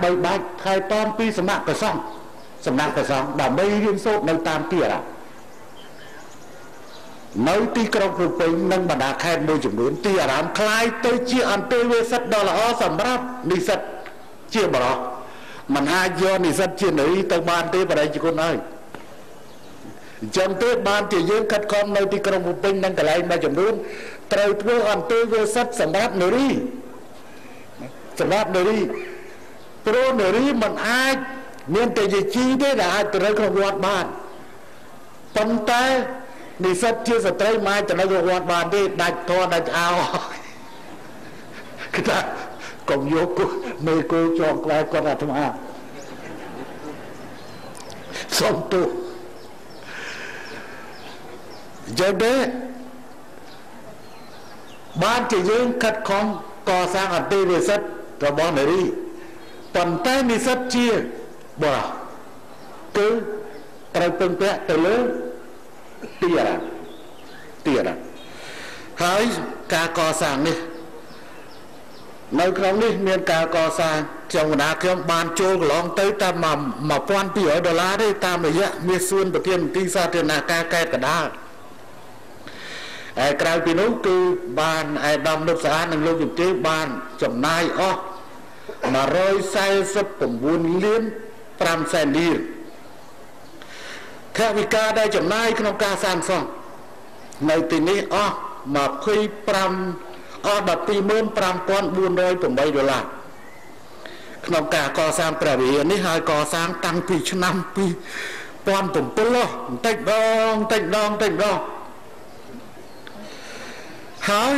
[SPEAKER 2] បីបាច់ថែទាំពីសំណាក់ព្រះសង្ឃដើម្បីរៀនសូត្រនៅតាមទីអារាមនៅទីក្រុងភ្នំពេញនិងបណ្ដាខេត្តមួយចំនួនទីអារាមคล้ายទៅជាអន្តេវាសិទ្ធដ៏ល្អសម្រាប់និស្សិតជាបរិសុទ្ធមិនអាចយកនិស្សិតជានារីទៅបានទេបរិយាគុណហើយអញ្ចឹងទេបានជាយើងខិតខំនៅទីក្រុងភ្នំពេញនិងកន្លែងមួយចំនួនត្រូវធ្វើអន្តេវាសិទ្ធសម្រាប់នារីព្រោះនារីមិនអាចមានតែជាជីទេដែលអាចទៅនៅក្នុងវត្តបានប៉ុន្តែនិស្សិតជាស្ត្រីមិនអាចទៅនៅក្នុងវត្តបានទេដាច់ធေါ်ដាច់អោគឺថាកុំយកមេគោជាប់ក្បែរគាត់អាត្មាសុំទោសចឹងទេបានជាយើងខិតខំកសាងអន្តេវាសិទ្ធរបស់នារីប៉ុន្តែនិស្សិតជាបរិសុទ្ធគឺត្រូវពឹងពាក់ទៅលើទីអារាមហើយការកសាងនេះនៅក្នុងនេះមានការកសាងខ្ញុំកណ្ដាលខ្ញុំបានចូលកន្លងទៅតាម$1,200ទេតាមរយៈមាសសួនប្រធានមន្ត្រីសាធារណការកែបកណ្ដាលហើយក្រៅពីនោះគឺបានឯកឧត្តមលោកសានិងលោកជំទាវបានចំណាយអស់149លាន5សែនរៀលថវិកាដែលចំណាយក្នុងការសាងសង់នៅទីនេះអស់$125,408ក្នុងការកសាងព្រះវិហារនេះហើយកសាងតាំងពីឆ្នាំ2007បន្តិចដងហើយ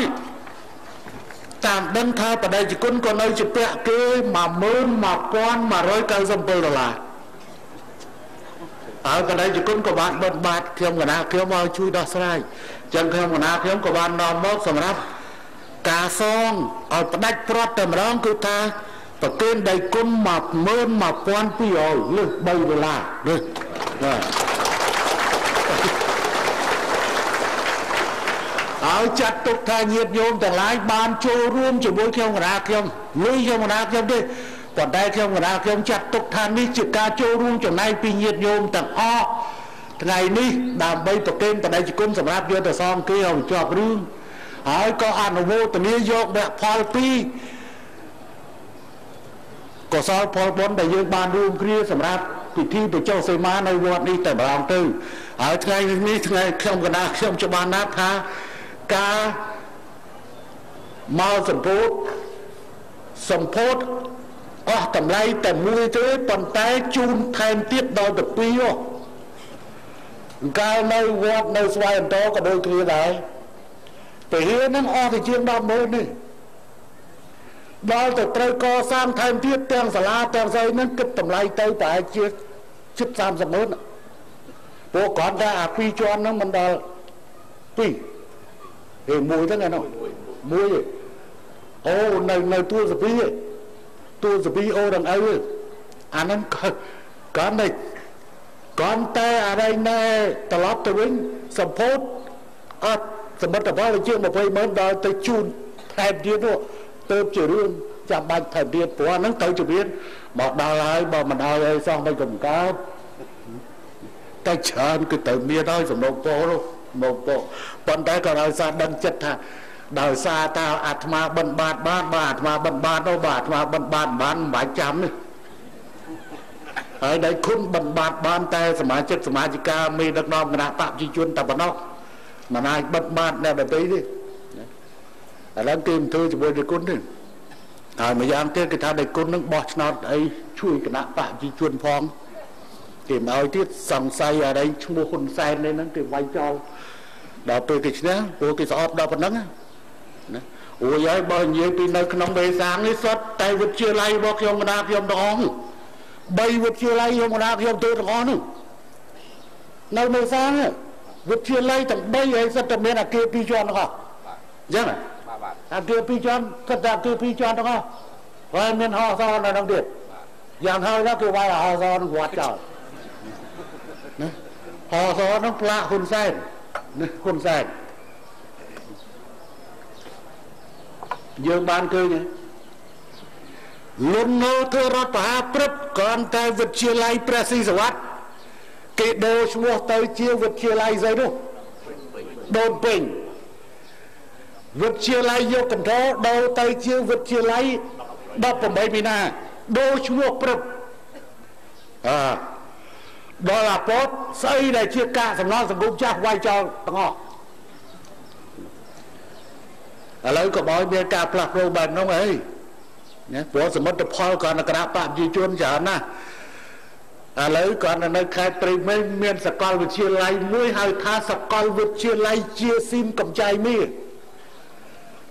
[SPEAKER 2] តាមដឹងថាបដិជគុណក៏នៅជាពាក់គេ$11,197ហើយបដិជគុណក៏បានបិទបាតខ្ញុំកណាខ្ញុំឲ្យជួយដោះស្រាយចឹងខ្ញុំកណាខ្ញុំក៏បាននាំមកសម្រាប់ការសងឲ្យផ្ដាច់ព្រាត់តែម្ដងគឺថាប្រគេនដៃគុណ$11,200លើស$3លើសហើយចាត់ទុកថាញាតិញោមទាំងឡាយបានចូលរួមជាមួយខ្ញុំកណាខ្ញុំលុយខ្ញុំកណាខ្ញុំទេប៉ុន្តែខ្ញុំកណាខ្ញុំចាត់ទុកថានេះជាការចូលរួមចំណែកពីញាតិញោមទាំងអស់ថ្ងៃនេះដើម្បីប្រគេនបដិជគុណសម្រាប់យកទៅសងគេឲ្យជាប់រឿងហើយក៏អនុមោទនាយកវគ្គផលពីកុសលផលបុណ្យដែលយើងបានរួមគ្នាសម្រាប់ពិធីបញ្ចុះសីមានៅវត្តនេះតែម្ដងទៅហើយថ្ងៃនេះថ្ងៃខ្ញុំកណាខ្ញុំច្បាស់ណាស់ថាការមកសម្ពោធអស់តម្លៃតែមួយទេប៉ុន្តែជូនថែមទៀតដល់ទៅ2កាលនៅវត្តនៅស្វាយអន្តរក៏ដូចគ្នាដែរពេលហ្នឹងអស់ទៅជាង10,000នេះដល់ទៅត្រូវកសាងថែមទៀតទាំងសាលាទាំងស្អីហ្នឹងគិតតម្លៃទៅប្រហែលជាជិត30,000ពួកគាត់ថាអា2ជាន់ហ្នឹងមិនដល់2មួយហ្នឹងឯនោះមួយអូនៅទួលសពីអូរងអើអាហ្នឹងកាន់តែអរិយណែត្រឡប់ទៅវិញសម្ពោធអត់សមិទ្ធផលជាង20,000ដល់ទៅជូនថែមទៀតនោះទៅជារឿង ចាំបាច់ថែមទៀតព្រោះហ្នឹងទៅជំនាញមកដល់ហើយបើមិនឲ្យអីសោះមិនកំកើតតែច្រើនគឺទៅមានហើយសំណុំពោនោះមកពោប៉ុន្តែក៏ឲ្យសារដឹងចិត្តថាដោយសារតាអាត្មាបិណ្ឌបាតបានបាទអាត្មាបិណ្ឌបាតនោះបាទអាត្មាបិណ្ឌបាតបានមិនបាច់ចាំនេះហើយដែលគុណបិណ្ឌបាតបានតែសមាជិកសមាជិកាមេដឹកនាំគណៈបព្វជិជនតែប៉ុណ្ណោះមិនអាចបិណ្ឌបាតអ្នកដទៃទេឥឡូវគេមិនធ្វើជាមួយនឹងគុណទេហើយម្យ៉ាងទៀតគេថាដែលគុណនឹងបោះឆ្នោតអីជួយគណៈបព្វជិជនផងគេមិនឲ្យទៀតសង្ស័យអីឈ្មោះហ៊ុនសែននេះហ្នឹងគេវាយចោលដល់ពេលគេឈ្នះព្រោះគេស្អប់ដល់ប៉ុណ្ណឹងណាអូយហើយបើនិយាយពីនៅក្នុងបេសាងនេះសុទ្ធតែវិទ្យាល័យរបស់ខ្ញុំគណៈខ្ញុំទាំងអស់3វិទ្យាល័យខ្ញុំគណៈខ្ញុំទៅទាំងអស់នោះនៅបេសាងវិទ្យាល័យទាំង3ហើយសុទ្ធតែមានអគារ2ជាន់ទាំងអស់អញ្ចឹងអគារ2ជាន់សុទ្ធតែអគារ2ជាន់ទាំងអស់ហើយមានហោសនៅក្នុងទៀតយ៉ាងហើយណាគេវាយហោសនឹងវត្តចោលណាហោសនឹងផ្លាកហ៊ុនសែនណាហ៊ុនសែនយើងបានឃើញលន់នៅធ្វើរដ្ឋប្រហារព្រឹបគ្រាន់តែវិទ្យាល័យព្រះស៊ីសវត្តគេដូរឈ្មោះទៅជាវិទ្យាល័យស្អីនោះដូនពេញវិទ្យាល័យយកកណ្ដោដូរទៅជាវិទ្យាល័យ18មីនាដូរឈ្មោះព្រឹបដល់អាពតស្អីដែលជាការសំណល់សង្គមចាស់វាយចោលទាំងអស់ឥឡូវក៏បើមានការផ្លាស់ប្ដូរបែបនោះអីណាព្រោះសមិទ្ធផលក៏គណៈបព្វជិជនច្រើនណាស់ឥឡូវគាត់នៅខេត្តព្រៃវែងមានសាកលវិទ្យាល័យមួយហៅថាសាកលវិទ្យាល័យជាស៊ីមកំចាយមាស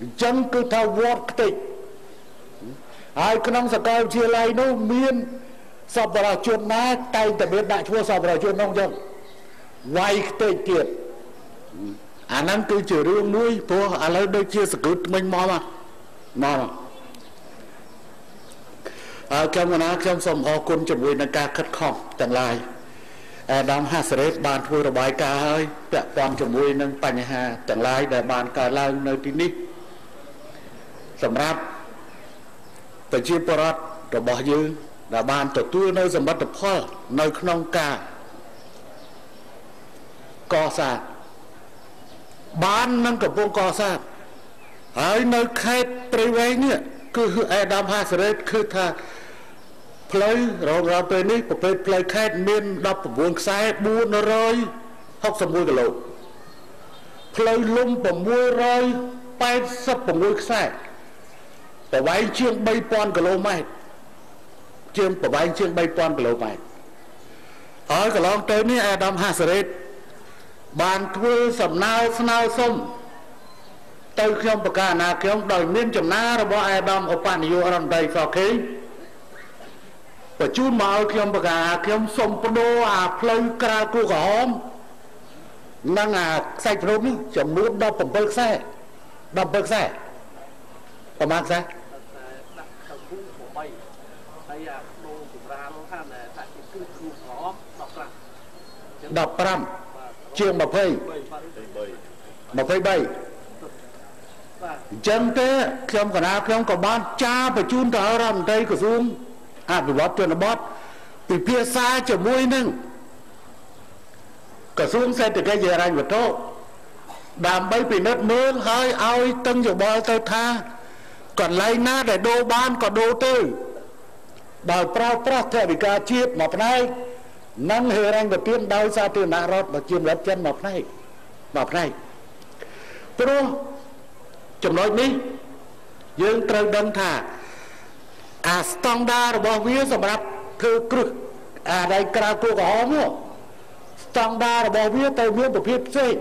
[SPEAKER 2] អញ្ចឹងគឺថាវត្តខ្ទេចហើយក្នុងសាកលវិទ្យាល័យនោះមានសប្បុរសជនណាតែងតែមានដាក់ឈ្មោះសប្បុរសជននោះអញ្ចឹងវាយខ្ទេចទៀតអាហ្នឹងគឺជារឿងមួយព្រោះឥឡូវដូចជាសង្គ្រោះថ្មិញមកខ្ញុំណាខ្ញុំសូមអរគុណជាមួយនឹងការខិតខំទាំងឡាយអាដាមហាសរ៉េតបានធ្វើរបាយការណ៍ហើយពាក់ព័ន្ធជាមួយនឹងបញ្ហាទាំងឡាយដែលបានកើតឡើងនៅទីនេះសម្រាប់ប្រជាពលរដ្ឋរបស់យើងដែលបានទទួលនៅសមិទ្ធផលនៅក្នុងការកសាងបាននឹងកំពុងកសាងហើយនៅខេត្តព្រៃវែងនេះគឺអាដាមហាសរ៉េតគឺថាផ្លូវរងរាល់ពេលនេះប្រភេទផ្លូវខេត្តមាន19ខ្សែ461គីឡូផ្លូវលំ686ខ្សែប្រវែងជាង3000គីឡូម៉ែត្រប្រវែងជាង3000គីឡូម៉ែត្រហើយកន្លងទៅនេះអាដាមហាសរ៉េតបានធ្វើសំណើស្នើសុំទៅខ្ញុំប្រកាសណាខ្ញុំដោយមានចំណារបស់អាដាមឧបនាយករដ្ឋមន្ត្រីសខេងបញ្ជូនមកឲ្យខ្ញុំប្រកាសខ្ញុំសុំបដូរអាផ្លូវក្រាលគូក្រហមនិងអាខ្សែព្រំនេះចំនួន17ខ្សែ17ខ្សែប្រមាណខ្សែដាក់ទៅគូ8ហើយអាដូរចម្រាលថាថាជាគឺគូក្រហម15ជាង20 23អញ្ចឹងទេខ្ញុំកណាខ្ញុំក៏បានចាបញ្ជូនទៅរដ្ឋមន្ត្រីក្រសួងអភិវឌ្ឍជនបទពិភាក្សាជាមួយនឹងក្រសួងសេដ្ឋកិច្ចហិរញ្ញវត្ថុដើម្បីពិនិត្យមើលហើយឲ្យតឹងយោបល់ទៅថាកន្លែងណាដែលដូរបានក៏ដូរទៅដោយប្រើប្រាស់ថវិកាជាតិមួយផ្នែកនិងហិរញ្ញប្បទានដោយសាធារណរដ្ឋប្រជាពលរដ្ឋចិនមួយផ្នែកព្រោះចំណុចនេះយើងត្រូវដឹងថាអាស្តង់ដាររបស់វាសម្រាប់ធ្វើគ្រឹះអាដែលក្រៅគូក្រហមនោះស្តង់ដាររបស់វាទៅមានប្រភេទផ្សេង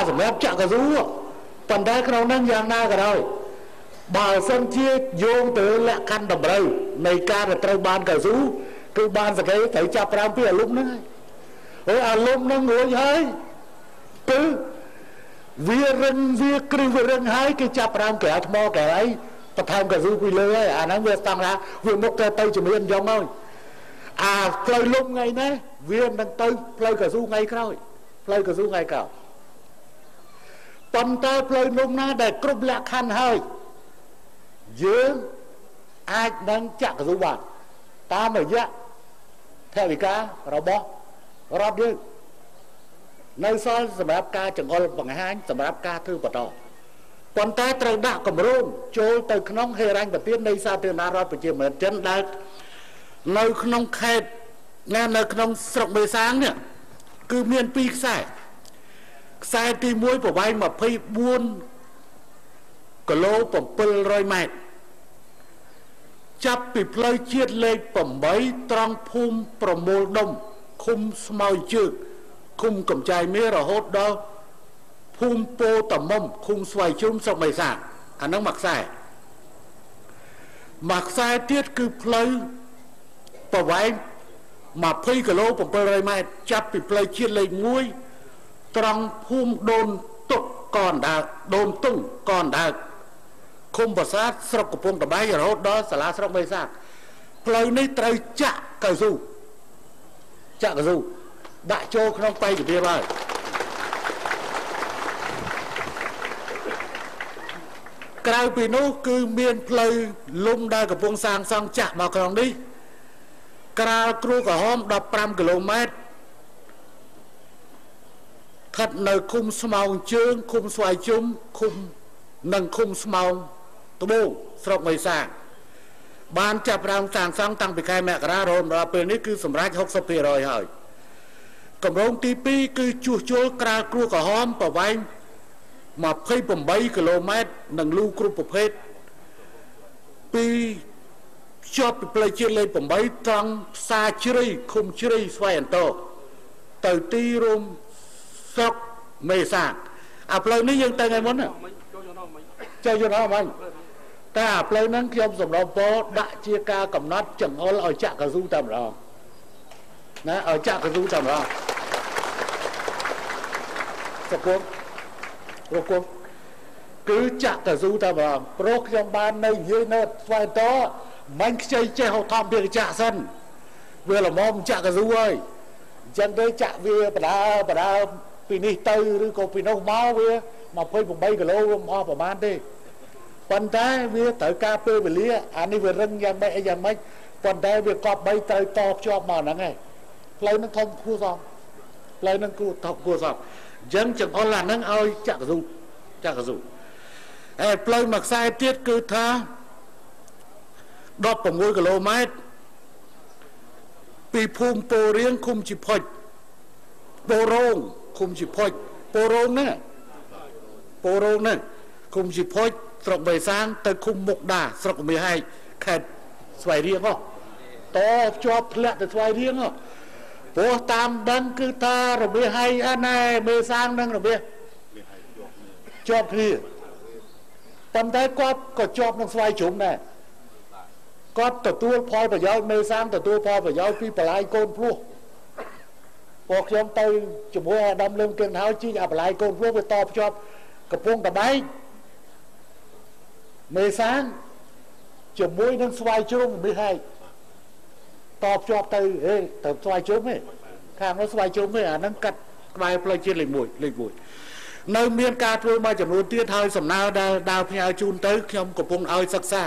[SPEAKER 2] សម្រាប់ចាក់កស៊ូប៉ុន្តែក្នុងនោះយ៉ាងណាក៏ដោយបើសិនជាយោងទៅលក្ខខណ្ឌតម្រូវនៃការត្រូវបានកស៊ូគឺបានសកេត្រូវចាប់ប្រាំពីអាលុំហ្នឹងហើយអាលុំហ្នឹងរួចហើយគឺវារឹងវាគ្រឹះវារឹងហើយគេចាប់ប្រាំក្រៅថ្មកែអីបន្ថែមកស៊ូពីលើហើយអាហ្នឹងវាស្តង់ដារវាមុខទៅជំនាញយ៉ាងម៉េចអាផ្លូវលុំថ្ងៃនេះវានឹងទៅផ្លូវកស៊ូថ្ងៃក្រោយផ្លូវកស៊ូថ្ងៃក្រោយប៉ុន្តែផ្លូវលុំណាដែលគ្រប់លក្ខខណ្ឌហើយ យើងអាចនឹងចាក់កស៊ូបានតាមរយៈថវិការបស់រដ្ឋយើងនៅសល់សម្រាប់ការចង្អុលបង្ហាញសម្រាប់ការធ្វើបន្តប៉ុន្តែត្រូវដាក់គម្រោងចូលទៅក្នុងហេរញ្ញប្បទាននៃសាធារណរដ្ឋប្រជាមានិតចិនដែលនៅក្នុងខេត្តនៅក្នុងស្រុកមេសាងនេះគឺមាន2ខ្សែទី1ប្រវែង24គីឡូ700ម៉ែត្រចាប់ពីផ្លូវជាតិលេខ8ត្រង់ភូមិប្រមូលដុំឃុំស្មៅជើងឃុំកំចាយមាសរហូតដល់ភូមិពោតមុំឃុំស្វាយជុំស្រុកមេសាអាហ្នឹងមួយខ្សែទៀតគឺផ្លូវប្រវែង20គីឡូ700ម៉ែត្រចាប់ពីផ្លូវជាតិលេខ1ត្រង់ភូមិដូនតុកកនដើដូនតុងកនដើឃុំប្រាសាទស្រុកកំពង់ត្បែងរហូតដល់សាលាស្រុកមេសាផ្លូវនេះត្រូវចាក់កៅស៊ូដាក់ចូលក្នុងបេក្ខភាពហើយក្រៅពីនោះគឺមានផ្លូវលំដែលកំពុងសាងសង់ចាក់មកក្នុងនេះក្រាលគ្រូក្រហម15គីឡូម៉ែត្រស្ថិតនៅឃុំស្មោងជើងឃុំស្វាយជុំឃុំស្មោងត្បូងស្រុកមេសាបានចាប់ផ្ដើមសាងសង់តាំងពីខែមករារហូតដល់ពេលនេះគឺសម្រេច 60% ហើយកម្រងទី2គឺជួសជុលក្រាលគ្រូក្រហមប្រវែង28គីឡូម៉ែត្រនិងលូគ្រប់ប្រភេទពីជាប់ពីផ្លូវជាតិលេខ8ត្រង់ផ្សារជ្រៃឃុំជ្រៃស្វាយអន្តរទៅទីរួមស្រុកមេសាអាផ្លូវនេះយើងទៅថ្ងៃមុនចូលយន្តហោះមិញតែអាផ្លូវហ្នឹងខ្ញុំសម្របពរដាក់ជាការកំណត់ចង្អុលឲ្យចាក់កស៊ូតែម្ដងណាឲ្យចាក់កស៊ូតែម្ដងសកលគឺចាក់កស៊ូតែម្ដងព្រោះខ្ញុំបាននៅនិយាយនៅស្វាយតមិនខ្ចីចេះហៅធម្មពីចាក់សិនវាល្មមចាក់កស៊ូហើយអញ្ចឹងទៅចាក់វាបដាពីនេះទៅឬក៏ពីនោះមកវា28គីឡូវាមិនអស់ប្រហែលទេប៉ុន្តែវាត្រូវការពេលវេលាអានេះវារឹងយ៉ាងម៉េចយ៉ាងម៉េចប៉ុន្តែវាកប់3ត្រូវតភ្ជាប់មកហ្នឹងឯងផ្លូវហ្នឹងធំគួរសមផ្លូវហ្នឹងគួរសមអញ្ចឹងចង្អុលអាហ្នឹងឲ្យចាក់កស៊ូផ្លូវមួយខ្សែទៀតគឺថា16គីឡូម៉ែត្រពីភូមិពោរៀងឃុំជីផុចពោរងឃុំជីផុចពោរងណាឃុំជីផុចស្រុកបេសាងទៅឃុំមុកដាស្រុកមេហែកខេត្តស្វាយរៀងតភ្ជាប់ធ្លាក់ទៅស្វាយរៀងព្រោះតាមដឹងគឺថារបៀហៃអាណែមេសាងនឹងរបៀជាប់គ្នាប៉ុន្តែគាត់ក៏ជាប់នឹងស្វាយជ្រុំដែរគាត់ទទួលផលប្រយោជន៍មេសាងទទួលផលប្រយោជន៍ពីបលាយកូនភ្លោះពួកខ្ញុំទៅជាមួយអាដាមលឹមគៀងហើយជីកអាបលាយកូនភ្លោះវាតភ្ជាប់កំពង់ត្បែងមេសាងជាមួយនឹងស្វាយជ្រុំមេហែកតភ្ជាប់ទៅទៅស្វាយជ្រុំទេខាងនោះស្វាយជ្រុំទេអាហ្នឹងកាត់ក្បែរផ្លូវជាតិលេខ1នៅមានការធ្វើមួយចំនួនទៀតហើយសំណើដែលដើរផ្ញើជូនទៅខ្ញុំកំពុងឲ្យសិក្សា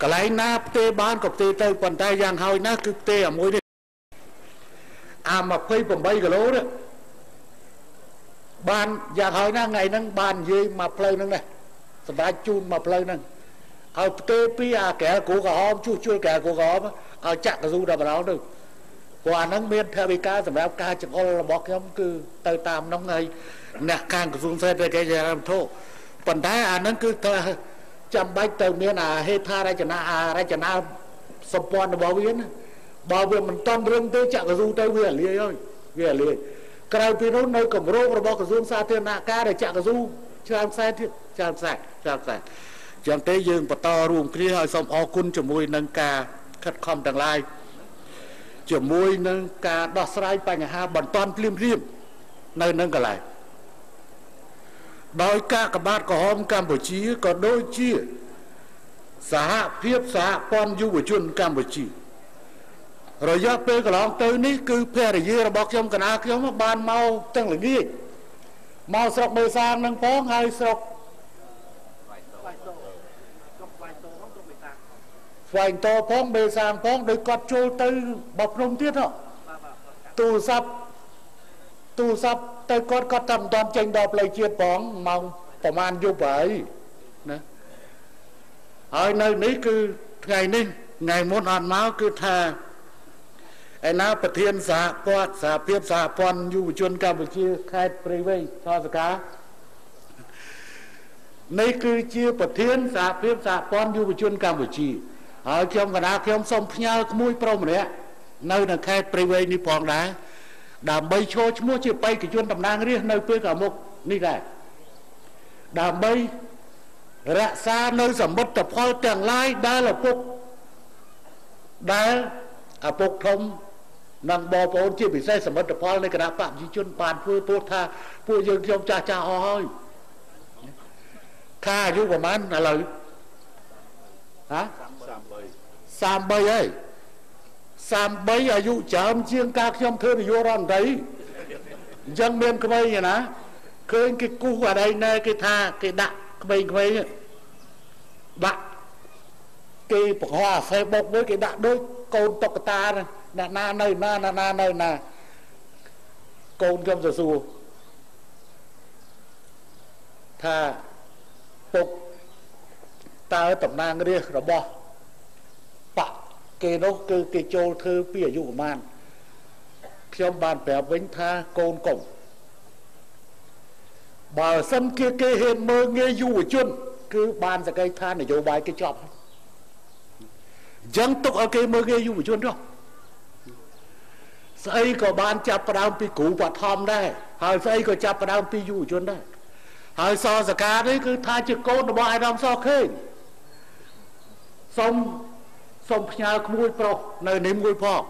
[SPEAKER 2] កន្លែងណាផ្ទេបានក៏ផ្ទេទៅប៉ុន្តែយ៉ាងហើយណាគឺផ្ទេអាមួយនេះអា28គីឡូនេះបានយ៉ាងហើយណាថ្ងៃហ្នឹងបាននិយាយមកផ្លូវហ្នឹងដែរសម្រាប់ជូនមកផ្លូវហ្នឹងឲ្យផ្ទេពីអាកែគ្រូក្រហមជួសជុលកែគ្រូក្រហមឲ្យចាក់កស៊ូដល់ម្ដងទៅព្រោះអាហ្នឹងមានថវិកាសម្រាប់ការចង្អុលរបស់ខ្ញុំគឺទៅតាមនោះហើយអ្នកខាងក្រសួងសេដ្ឋកិច្ចហិរញ្ញវត្ថុប៉ុន្តែអាហ្នឹងគឺថាចាំបាច់ទៅមានអាហេដ្ឋារចនាសម្ព័ន្ធរបស់វាណាបើវាមិនតន់រឹងទេចាក់កស៊ូទៅវាលាយហើយវាលាយក្រៅពីនោះនៅគម្រោងរបស់ក្រសួងសាធារណការដែលចាក់កស៊ូច្រើនខ្សែទៀតច្រើនខ្សែចឹងទេយើងបន្តរួមគ្នាឲ្យសូមអរគុណជាមួយនឹងការខិតខំទាំងឡាយជាមួយនឹងការដោះស្រាយបញ្ហាបន្ទាន់ភ្លាមនៅនឹងកន្លែងដោយកាកបាទក្រហមកម្ពុជាក៏ដូចជាសហភាពសហព័ន្ធយុវជនកម្ពុជារយៈពេលកន្លងទៅនេះគឺភរិយារបស់ខ្ញុំកណាខ្ញុំបានមកទាំងល្ងាចមកស្រុកមេសាងនឹងផងហើយស្រុក ស្វែងតផងបេសាងផងដោយគាត់ចូលទៅបបភ្នំទៀតហ៎ទូរស័ព្ទទៅគាត់តែមិនទាន់ចេញដល់ផ្លូវជាតិផងម៉ោងប្រហែលយប់ហើយណាហើយនៅនេះគឺថ្ងៃនេះថ្ងៃមុនអត់មកគឺថាឯណាប្រធានសហព័ន្ធសហភាពសហព័ន្ធយុវជនកម្ពុជាខេត្តព្រៃវែងថសកានេះគឺជាប្រធានសហភាពសហព័ន្ធយុវជនកម្ពុជាហើយខ្ញុំកណាខ្ញុំសូមផ្ញើក្មួយប្រុសម្នាក់នៅខេត្តព្រៃវែងនេះផងដែរដើម្បីចូលឈ្មោះជាបេក្ខជនតំណាងរាស្ត្រនៅពេលខាងមុខនេះដែរដើម្បីរក្សានៅសមិទ្ធផលទាំងឡាយដែលឪពុកធំនិងបងប្អូនជាពិសេសសមិទ្ធផលនៃគណៈបព្វជិជនបានធ្វើពោលថាពួកយើងខ្ញុំចាស់អស់ហើយថាអាយុប្រហែលឥឡូវហ៎33ហើយ33អាយុច្រើនជាងការខ្ញុំធ្វើនាយករដ្ឋមន្ត្រីអញ្ចឹងមានក្មេងណាឃើញគេគូសអីណែគេថាគេដាក់ក្មេងដាក់គេបង្ហោះ Facebook មួយគេដាក់ដូចកូនតុក្កតាអ្នកណានៅណាកូនខ្ញុំសួរថាពុកតើតំណាងរាស្ត្ររបស់បកគេនោះគឺគេចូលធ្វើពីអាយុប្រហែលខ្ញុំបានប្រាប់វិញថាកូនកុំបើសិនគេហ៊ានមើលងាយយុវជនគឺបានសក្តិថានយោបាយគេចប់អញ្ចឹងទុកឲ្យគេមើលងាយយុវជនចុះស្អីក៏បានចាប់ផ្ដើមពីគ្រូបឋមដែរហើយស្អីក៏ចាប់ផ្ដើមពីយុវជនដែរហើយសសកានេះគឺថាជាកូនរបស់អាដាមសខេងសូមផ្ញើក្មួយប្រុសនៅនេះមួយផង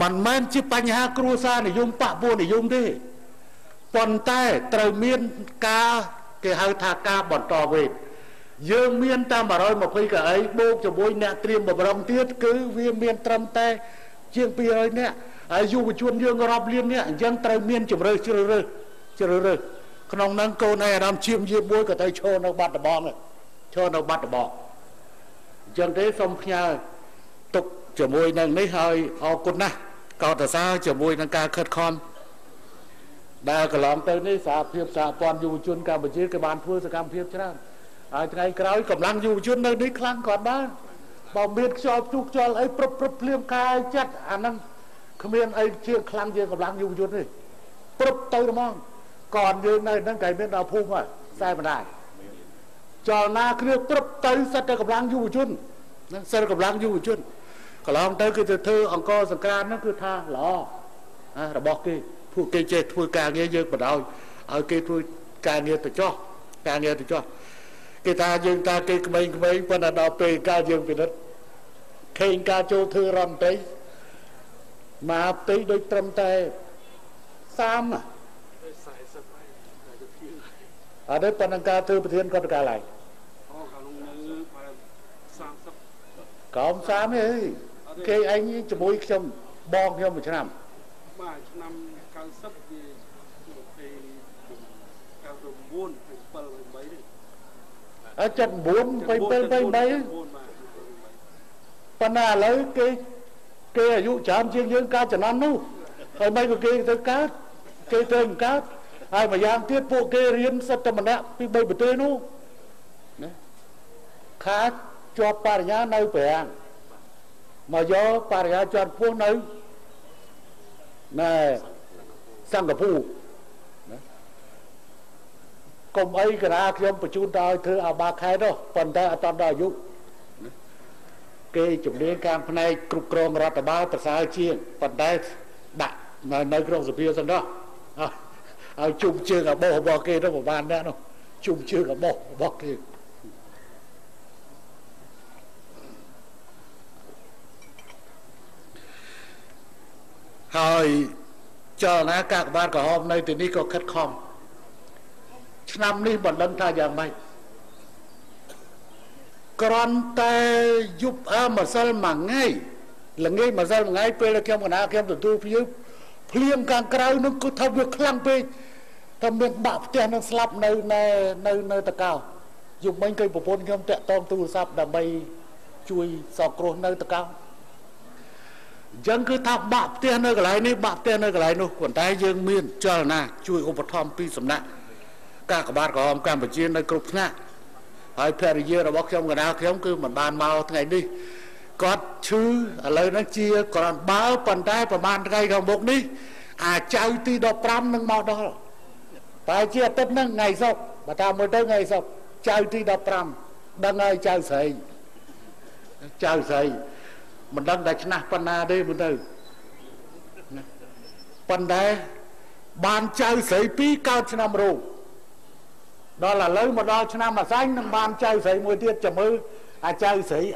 [SPEAKER 2] មិនមែនជាបញ្ហាគ្រួសារនិយមបពុនិយមទេប៉ុន្តែត្រូវមានការគេហៅថាការបន្តវេនយើងមានតែ120កៅអីបូកជាមួយអ្នកត្រៀមបម្រុងទៀតគឺវាមានត្រឹមតែជាង200នាក់ហើយយុវជនយើងរាប់លាននាក់អញ្ចឹងត្រូវមានជំរឿជ្រើសរើសក្នុងហ្នឹងកូនឯអារម្មណ៍ជាមយាមួយក៏ទៅឈរនៅបាត់ដំបងអញ្ចឹងទេសូមផ្ញើទុកជាមួយនឹងនេះហើយអរគុណណាស់កោតសរសើរជាមួយនឹងការខិតខំដែលកន្លងទៅនេះសហភាពសហព័ន្ធយុវជនកម្ពុជាគេបានធ្វើសកម្មភាពច្រើនហើយថ្ងៃក្រោយកម្លាំងយុវជននៅនេះខ្លាំងក៏បានបើមានខ្យល់ខ្យល់អីព្រឹបភ្លាមកាយចិត្តអាហ្នឹងគ្មានអីជាខ្លាំងជាកម្លាំងយុវជនទេព្រឹបទៅហ្មងก่อนយើងនៅហ្នឹងគេមានដល់ភូមិហើយខ្សែបណ្ដាយចលនាគ្រឿងព្រឹបទៅសិតតែកម្លាំងយុវជនហ្នឹងសិតកម្លាំងយុវជនកន្លងទៅគឺទៅធ្វើអង្គសង្ក្រាន្តហ្នឹងគឺថាល្អរបស់គេពួកគេចេះធ្វើការងារយើងបដ ாய் ឲ្យគេធ្វើការងារទៅចោះគេថាយើងតាគេក្មេងប៉ុន្តែដល់ពេលការយើងពិនិត្យឃើញការចូលធ្វើរដ្ឋមន្ត្រីមកផ្ទៃដូចត្រឹមតែ30អត់ទេប៉ុន្តែការធ្វើប្រធានគាត់កាលហើយកោម30ទេគេឯងជាមួយខ្ញុំបងខ្ញុំមួយឆ្នាំបាទឆ្នាំ90វា29 78ប៉ុន្តែឥឡូវគេអាយុច្រើនជាងយើងការចំណាំនោះហើយមិនក៏គេទៅកើតគេទៅមិនកើតហើយម្យ៉ាងទៀតពួកគេរៀនសិតតែម្នាក់ពី3ប្រទេសនោះណាខាតជាប់បរិញ្ញានៅប្រាំងមកយកបរិញ្ញាជាប់ពោះនៅណែសិង្ហបុរីណាកុំអីកណាខ្ញុំបញ្ជូនទៅឲ្យធ្វើអាបាខែនោះប៉ុន្តែអត់ដល់អាយុគេជំនាញការផ្នែកគ្រប់គ្រងរដ្ឋបាលប្រសើរជាងប៉ុន្តែដាក់នៅក្នុងសភាសិននោះឲ្យជុំជើងរបស់របស់គេទៅប្រហែលអ្នកនោះជុំជើងរបស់គេហើយចលនាកាកបាទក្រហមនៅទីនេះក៏ខិតខំឆ្នាំនេះមិនដឹងថាយ៉ាងម៉េចគ្រាន់តែយប់ម្សិលមួយថ្ងៃល្ងាចម្សិលមួយថ្ងៃពេលខ្ញុំកណាខ្ញុំទទួលភ្លៀងខាងក្រៅនោះគឺថាវាខ្លាំងពេកតែមានបាក់ផ្ទះនឹងស្លាប់នៅតកោ dục mình cây bộ phôn không tẹt tông tu sắp đầm bay chui sọc cột nơi tơ cao dân cứ tháp bạc tiền nơi cái này ní bạc tiền nơi cái này nô quần tay dương miên chờ nè chui ôm thom pi sầm nè các bạn có ông cam bạch chiên nơi cột nè hai phe đi là bóc trong cái nào khi ông cứ mình bàn màu ngày đi có chứ lời nó chia còn báo phần tay và bàn cây đồng một đi chơi ti đọc pram nâng màu đó phải chia tất nâng ngày sau mà ta mới tới ngày sau chơi ti đọc pram đang ơi chơi sấy mình đang đặt nắp pan na đây mình đây pan đây bàn chơi sấy pi cao cho năm rồi đó là lấy một đo cho năm mà xanh bàn chơi sấy mùi tiết chầm ư chơi sấy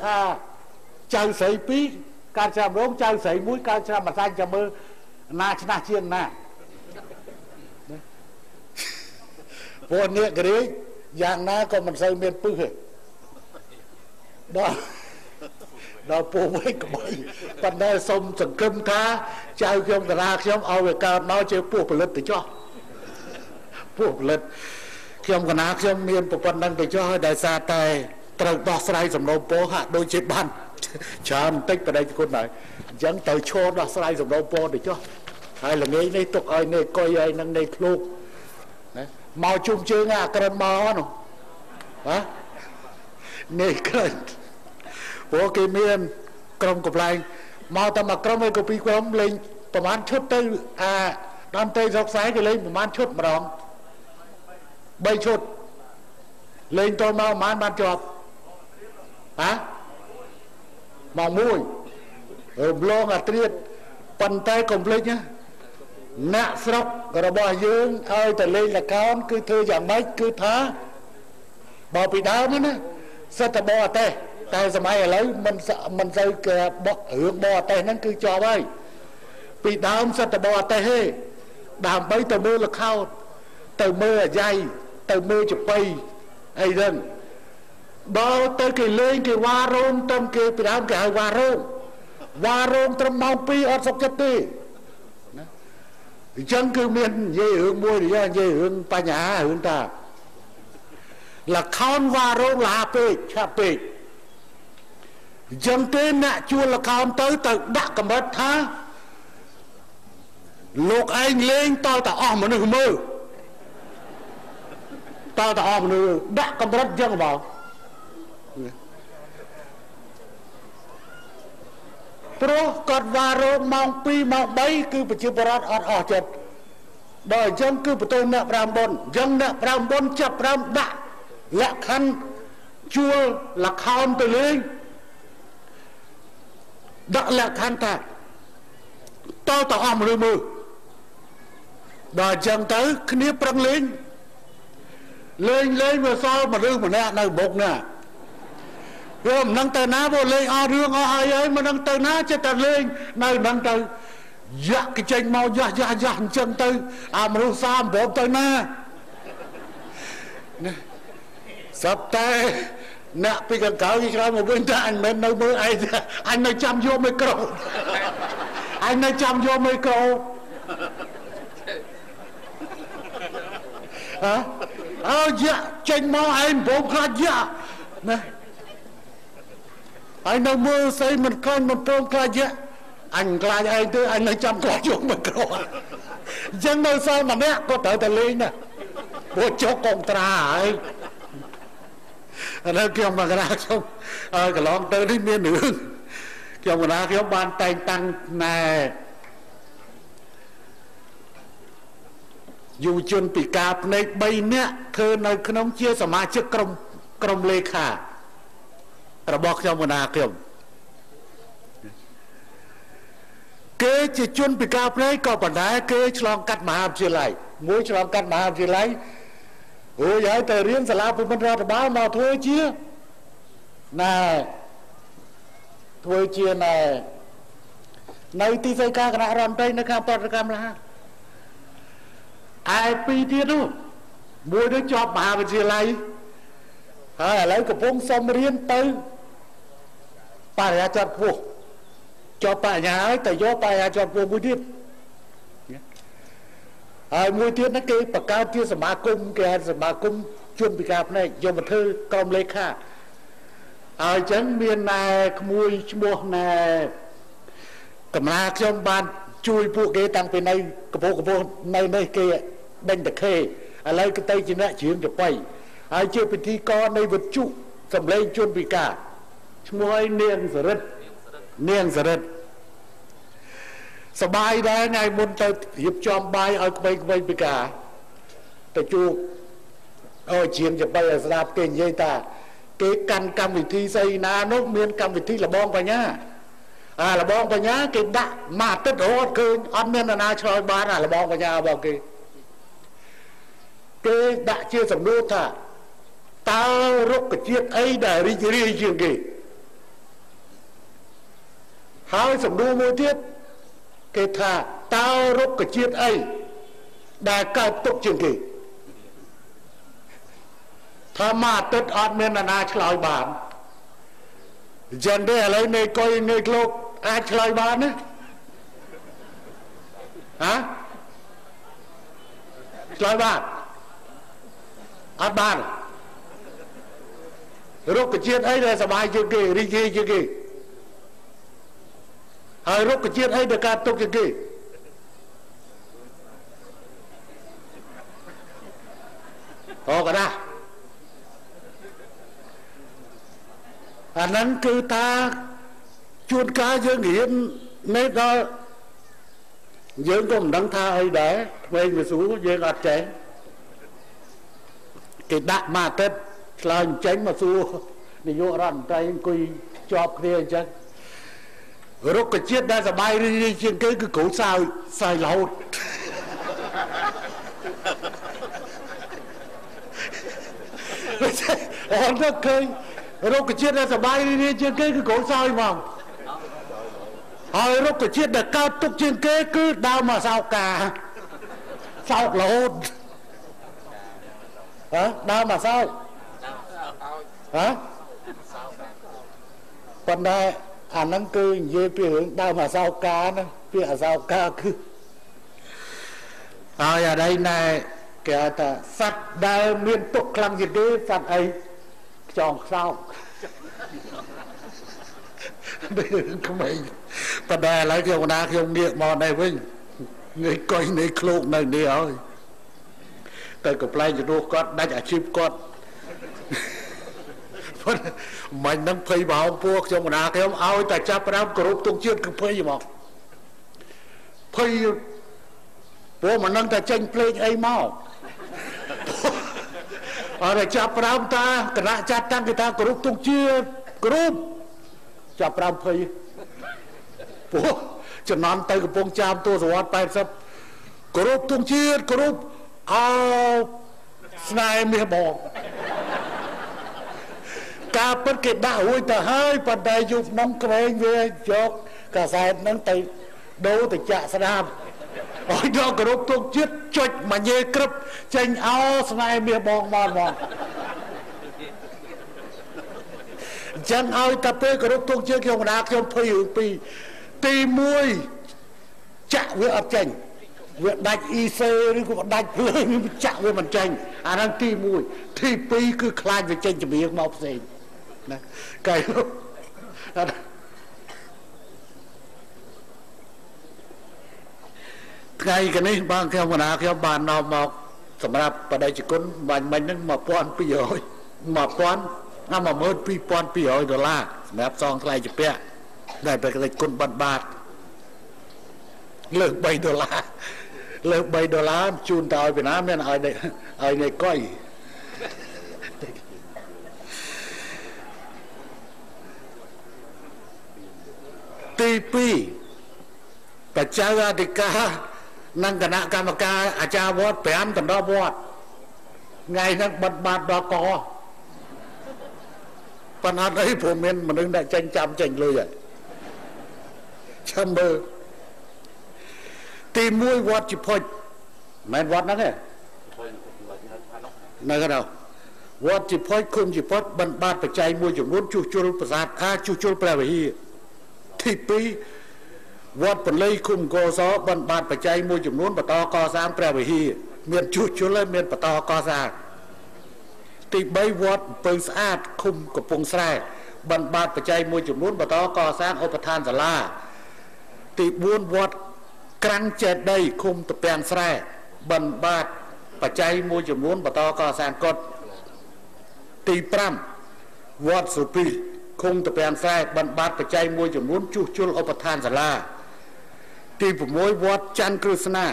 [SPEAKER 2] chơi sấy pi cao cho năm rồi chơi sấy mũi cao cho năm mà xanh chầm ư na cho na chiên na vô nè cái đấy dạng na còn mình xây miền pư đó đó phụ mấy cái bầy còn đây xong sừng cơm cá trao không cả ra không ao về cao nói chơi phụ lịch để cho phụ lịch không cả na không miền phụ quan đang để cho đại sa tay trâu đỏ sài sầm nâu po hạ đôi chết ban chán tích vào đây con này dẫn tới cho đỏ sài sầm nâu po để cho hay là nghe này tục ai này coi ai năng này luôn màu chung chơi ngà cần màu nó hả này cần của cái miền cầm cục lại màu tầm mặc cầm với cục pi cầm lên tầm ăn chút tư đam tây dọc sái cái lên tầm ăn chút mà đòn bay chút lên tôi mau mán ban chọp hả màu mùi lo ngà triệt bàn tay cầm lên nhá nạ sọc rồi bỏ dương ơi ta lên là con cứ thư dạng mấy cứ thá bỏ bị đau nữa nè sao ta bỏ tay tay giờ mai lấy mình rơi kìa hướng bỏ tay nó cứ cho bay bị đau sao ta bỏ tay hê đàm bấy tờ mưa là khao tờ mưa là dây tờ mưa chụp bay hay dân đó tới kỳ lên kỳ hoa rôn tâm kỳ bị đau kỳ hoa rôn tâm mong pi ở sọc chất đi chân cứ miền dây hướng mua thì dây hướng pa nhà hướng ta là khôn và rong là pe chạp pe chân tên nè chua là khôn tới từ đắc cầm bát tha lục anh lên tao ta om mà nương mơ tao ta om nương đắc cầm bát chân vào pro còn và rong mong pi mong bay cứ bị chịu bớt ọt chật đòi dân cứ bị tôi nợ ram bon chập ram đạ lạ khăn chua là khôn từ lên đạ lạ khăn ta tao tao om rồi mơ đòi dân tới khné prang lên mà sao mà rương mà nè nơi bột nè rồi nâng tờ ná vô lên rương ai ấy mà nâng tờ ná cho ta lên nơi nâng tờ dạ cái tranh mau dạ chân tư mà rương xa bộ tờ ná sắp tay nè bị cần cáo như thế một bên ta anh bên nơi mơ anh nơi chăm vô micro anh nơi chăm vô micro hả dạ tranh mau anh bộ khá dạ nè anh đâu mơ xây mình con mình trông coi chứ anh coi anh tư anh nói chăm coi chuông mình rồi dân đâu sao mà nè có tới tờ linh nè bộ chốt con tra ấy nó kêu mà cái nào không cái lon tới đi miền nữa kêu mà nó kêu ban tay tăng nè dù chôn bị cạp này bay nè thơ nơi không chia sẻ mà chiếc công lê khả rồi bọc cho một nà kiểu kế chỉ chôn bị cạp này có bản đá kế chlong cắt mà hàm chia lại mũi chlong cắt mà hàm chia lại ôi vậy tờ riêng sẽ làm với mình ra báo mà thôi chia này thôi chia này này tí xây ca cái nào làm đây nó cam toàn cam là ai pi tiết đâu mũi nó chọp mà hàm chia lại lấy cái bông xâm riêng tới bà nhà chọt vô cho bà nhà ấy tại do bà nhà chọt vô mũi tiết mũi tiết nó kê bà cao tiết sả mà cung kìa sả mà cung ជនពិការផ្នែកយកមកធ្វើក្រុមលេខាឲ្យអញ្ចឹងមានណែក្មួយឈ្មោះណែកម្លាខ្ញុំបានជួយពួកគេតាំងពីនៅកពកនៅនេះគេដេញតខេឥឡូវគេទៅជាអ្នកជ្រៀងចបៃហើយជាពិធីករនៃវិទ្យុសម្លេងជនពិការឈ្មោះឲ្យនាងសរិទ្ធសបាយដែរថ្ងៃមុនទៅរៀបចំបាយឲ្យក្មេងៗពិការទៅជួបអូជ្រៀងចបៃឲ្យស្ដាប់គេនិយាយថាគេកាន់កម្មវិធីស្អីណានោះមានកម្មវិធីលបងបញ្ញាលបងបញ្ញាគេដាក់មួយអាទិត្យរហូតឃើញអត់មាននរណាឆ្លើយបានលបងបញ្ញារបស់គេដាក់ជាសំណួរថាតើរុក្ខជាតិអីដែលរីករាយជាងគេហើយសំណួរមួយទៀតគេថាតើរុក្ខជាតិអីដែលកើតទុកជាងគេថាមួយអាទិត្យអត់មាននរណាឆ្លើយបានអញ្ចឹងទេឥឡូវនេះកុយនេះលោកអាចឆ្លើយបានណាឆ្លើយបានអត់បានរុក្ខជាតិអីដែលសบายជាងគេរីករាយជាងគេហើយរុក្ខជាតិអីដែលកើតទុកជាងគេអូកណាអាហ្នឹងគឺថាជួនកាលយើងរៀននេះដល់យើងក៏មិនដឹងថាអីដែរថ្មីវាស៊ូយើងអត់ចេះគេដាក់មួយអាទិត្យឆ្លើយចេញមកសួរនាយករដ្ឋមន្ត្រីអង្គុយជាប់គ្នាអញ្ចឹងរុក្ខជាតិដែលសบายរីករាយជាងគេគឺគ្រូសើចរហូតអូនទៅឃើញរុក្ខជាតិដែលសบายរីករាយជាងគេគឺគ្រូសើចហ្មងហើយរុក្ខជាតិដែលកើតទុកជាងគេគឺដើមមកសោកាសោករហូតដើមមកសោកប៉ុន្តែអាហ្នឹងគឺនិយាយពីរឿងដើមអសោកាណាពាក្យអសោកាគឺហើយអានេះណែគេហៅថាសត្វដែលមានទុកខ្លាំងជាងគេសត្វអីខ្យងខ្សោកក្មេងប៉ុន្តែឥឡូវខ្ញុំងាកមកđâyវិញងាយកុយនៃឃ្លោកនៅនេះហើយតែកំ pl ែងជំនួសគាត់ដាច់អាជីពគាត់មិននឹងភ័យបោកពួកខ្ញុំកណាខ្ញុំឲ្យតែចាប់ផ្ដើមគ្រប់ទុកជាតិគឺភ័យហ្មងភ័យពួកមិននឹងតែចេញភ្លេងអីមកអរចាប់ផ្ដើមតាគណៈចាត់តាំងគេថាគ្រប់ទុកជាតិគ្រប់ចាប់ផ្ដើមភ័យពួកចំណន់ទៅកំពង់ចាមទួលសវត្ត80គ្រប់ទុកជាតិគ្រប់អោស្នេហ៍មាសបងការពិតគេដាក់រួចទៅហើយប៉ុន្តែយុគក្នុងក្រែងវាយកកាសែតហ្នឹងទៅដូរទៅចាក់ស្ដាប់ឲ្យដល់គ្រប់ទុកជាតិចុចមកញេក្រឹបចេញអោស្នេហ៍មាសបងមកចឹងឲ្យតែពេលគ្រប់ទុកជាតិខ្ញុំកណាខ្ញុំភ័យរឿងពីរទី1ចាក់វាអត់ចេញវាដាច់អ៊ីសេឬក៏ដាច់ភ្លើងចាក់វាមិនចេញអាហ្នឹងទី1ទី2គឺខ្លាចវាចេញចម្រៀងមកផ្សេងណាកែថ្ងៃនេះបងខ្ញុំកណាខ្ញុំបាននាំមកសម្រាប់បដិជគុណបាញ់មិញហ្នឹង1200 $12200 សម្រាប់សងថ្លៃជាពាក់ដែលបដិជគុណបាត់បាត់លើ$3លើ$3ជូនទៅឲ្យពីណាមានឲ្យនៃកុយទី2បច្ចៅអធិការនិងគណៈកម្មការអាចារ្យវត្ត5ដណ្ដប់វត្តថ្ងៃហ្នឹងបិទបាតដល់កប៉ុន្តែអីព្រមមានមនុស្សដែលចេញចាំចេញលុយហើយចាំមើលទី1វត្តជាផុចមិនវត្តហ្នឹងទេនៅកណ្ដោវត្តជាផុចគុំជាផុចបិណ្ឌបាតបច្ច័យមួយចំនួនជួសជុលប្រាសាទជួសជុលព្រះវិហារទី2វត្តពន្លៃគុំកោសបិណ្ឌបាតបច្ច័យមួយចំនួនបន្តកសាងព្រះវិហារមានជួសជុលហើយមានបន្តកសាង ទី3វត្តពើស្អាតឃុំកំពង់ស្រែបណ្ឌបាតបច្ច័យមួយចំនួនបន្តកសាងឧបដ្ឋានសាលាទី4វត្តក្រាំងចេតិយឃុំតពាំងស្រែបណ្ឌបាតបច្ច័យមួយចំនួនបន្តកសាងកុដិទី5វត្តសុពីឃុំតពាំងស្រែបណ្ឌបាតបច្ច័យមួយចំនួនជួសជុលឧបដ្ឋានសាលាទី6វត្តច័ន្ទគ្រឹស្ណា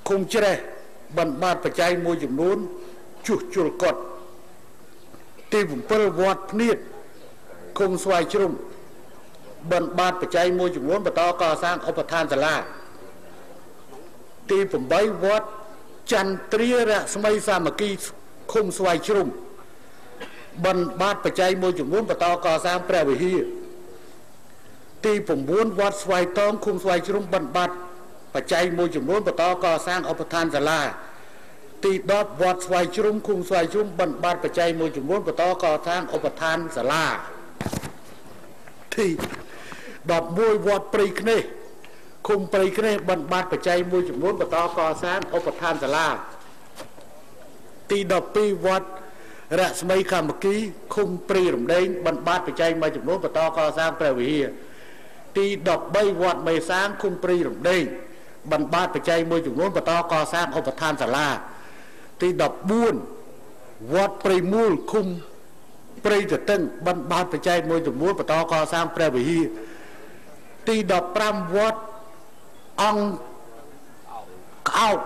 [SPEAKER 2] ឃុំជ្រេះបណ្ឌបាតបច្ច័យមួយចំនួនជួសជុលកុដិទី7វត្តភ្នៀតឃុំស្វាយជ្រុំបណ្ឌបាតបច្ច័យមួយចំនួនបន្តកសាងឧបដ្ឋានសាលាទី8វត្តចន្ទ្រារស្មីសាមគ្គីឃុំស្វាយជ្រុំបណ្ឌបាតបច្ច័យមួយចំនួនបន្តកសាងព្រះវិហារទី9វត្តស្វាយតងឃុំស្វាយជ្រុំបណ្ឌបាតបច្ច័យមួយចំនួនបន្តកសាងឧបដ្ឋានសាលាទី10វត្តស្វាយជ្រុំឃុំស្វាយជ្រុំបណ្ឌបាតបច្ច័យមួយចំនួនបន្តកសាងឧបដ្ឋានសាលាទី11វត្តព្រៃគ្នេះឃុំព្រៃគ្នេះបណ្ឌបាតបច្ច័យមួយចំនួនបន្តកសាងឧបដ្ឋានសាលាទី12វត្តរស្មីកាមគីឃុំព្រៃរំដេងបណ្ឌបាតបច្ច័យមួយចំនួនបន្តកសាងព្រះវិហារទី13វត្តមេសាងឃុំព្រៃរំដេងបណ្ឌបាតបច្ច័យមួយចំនួនបន្តកសាងឧបដ្ឋានសាលាទី14វត្តព្រៃមូលឃុំព្រៃតតឹងបណ្ឌបាតបច្ច័យមួយចំនួនបន្តកសាងព្រះវិហារទី15វត្តអង្គក្អោប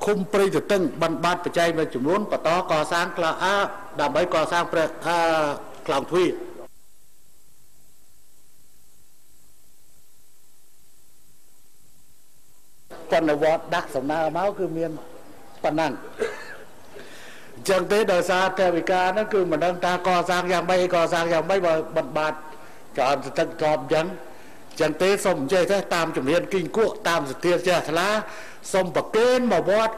[SPEAKER 2] ឃុំព្រៃតតឹងបណ្ឌបាតបច្ច័យមួយចំនួនបន្តកសាងក្លោដើម្បីកសាងព្រះក្លោងទ្វារប៉ុន្តែវត្តដាក់សំណើមកគឺមានប៉ុណ្ណឹងអញ្ចឹងទេដោយសារតែវិការហ្នឹងគឺមិនដឹងថាកសាងយ៉ាងម៉េចកសាងយ៉ាងម៉េចបើបណ្ឌបាតច្រើនទៅទឹកកប់អញ្ចឹងទេសូមអញ្ជើញទៅតាមជំនាញគីងគក់តាមសទ្ធាជ្រះថ្លាសូមប្រគេនមកវត្ត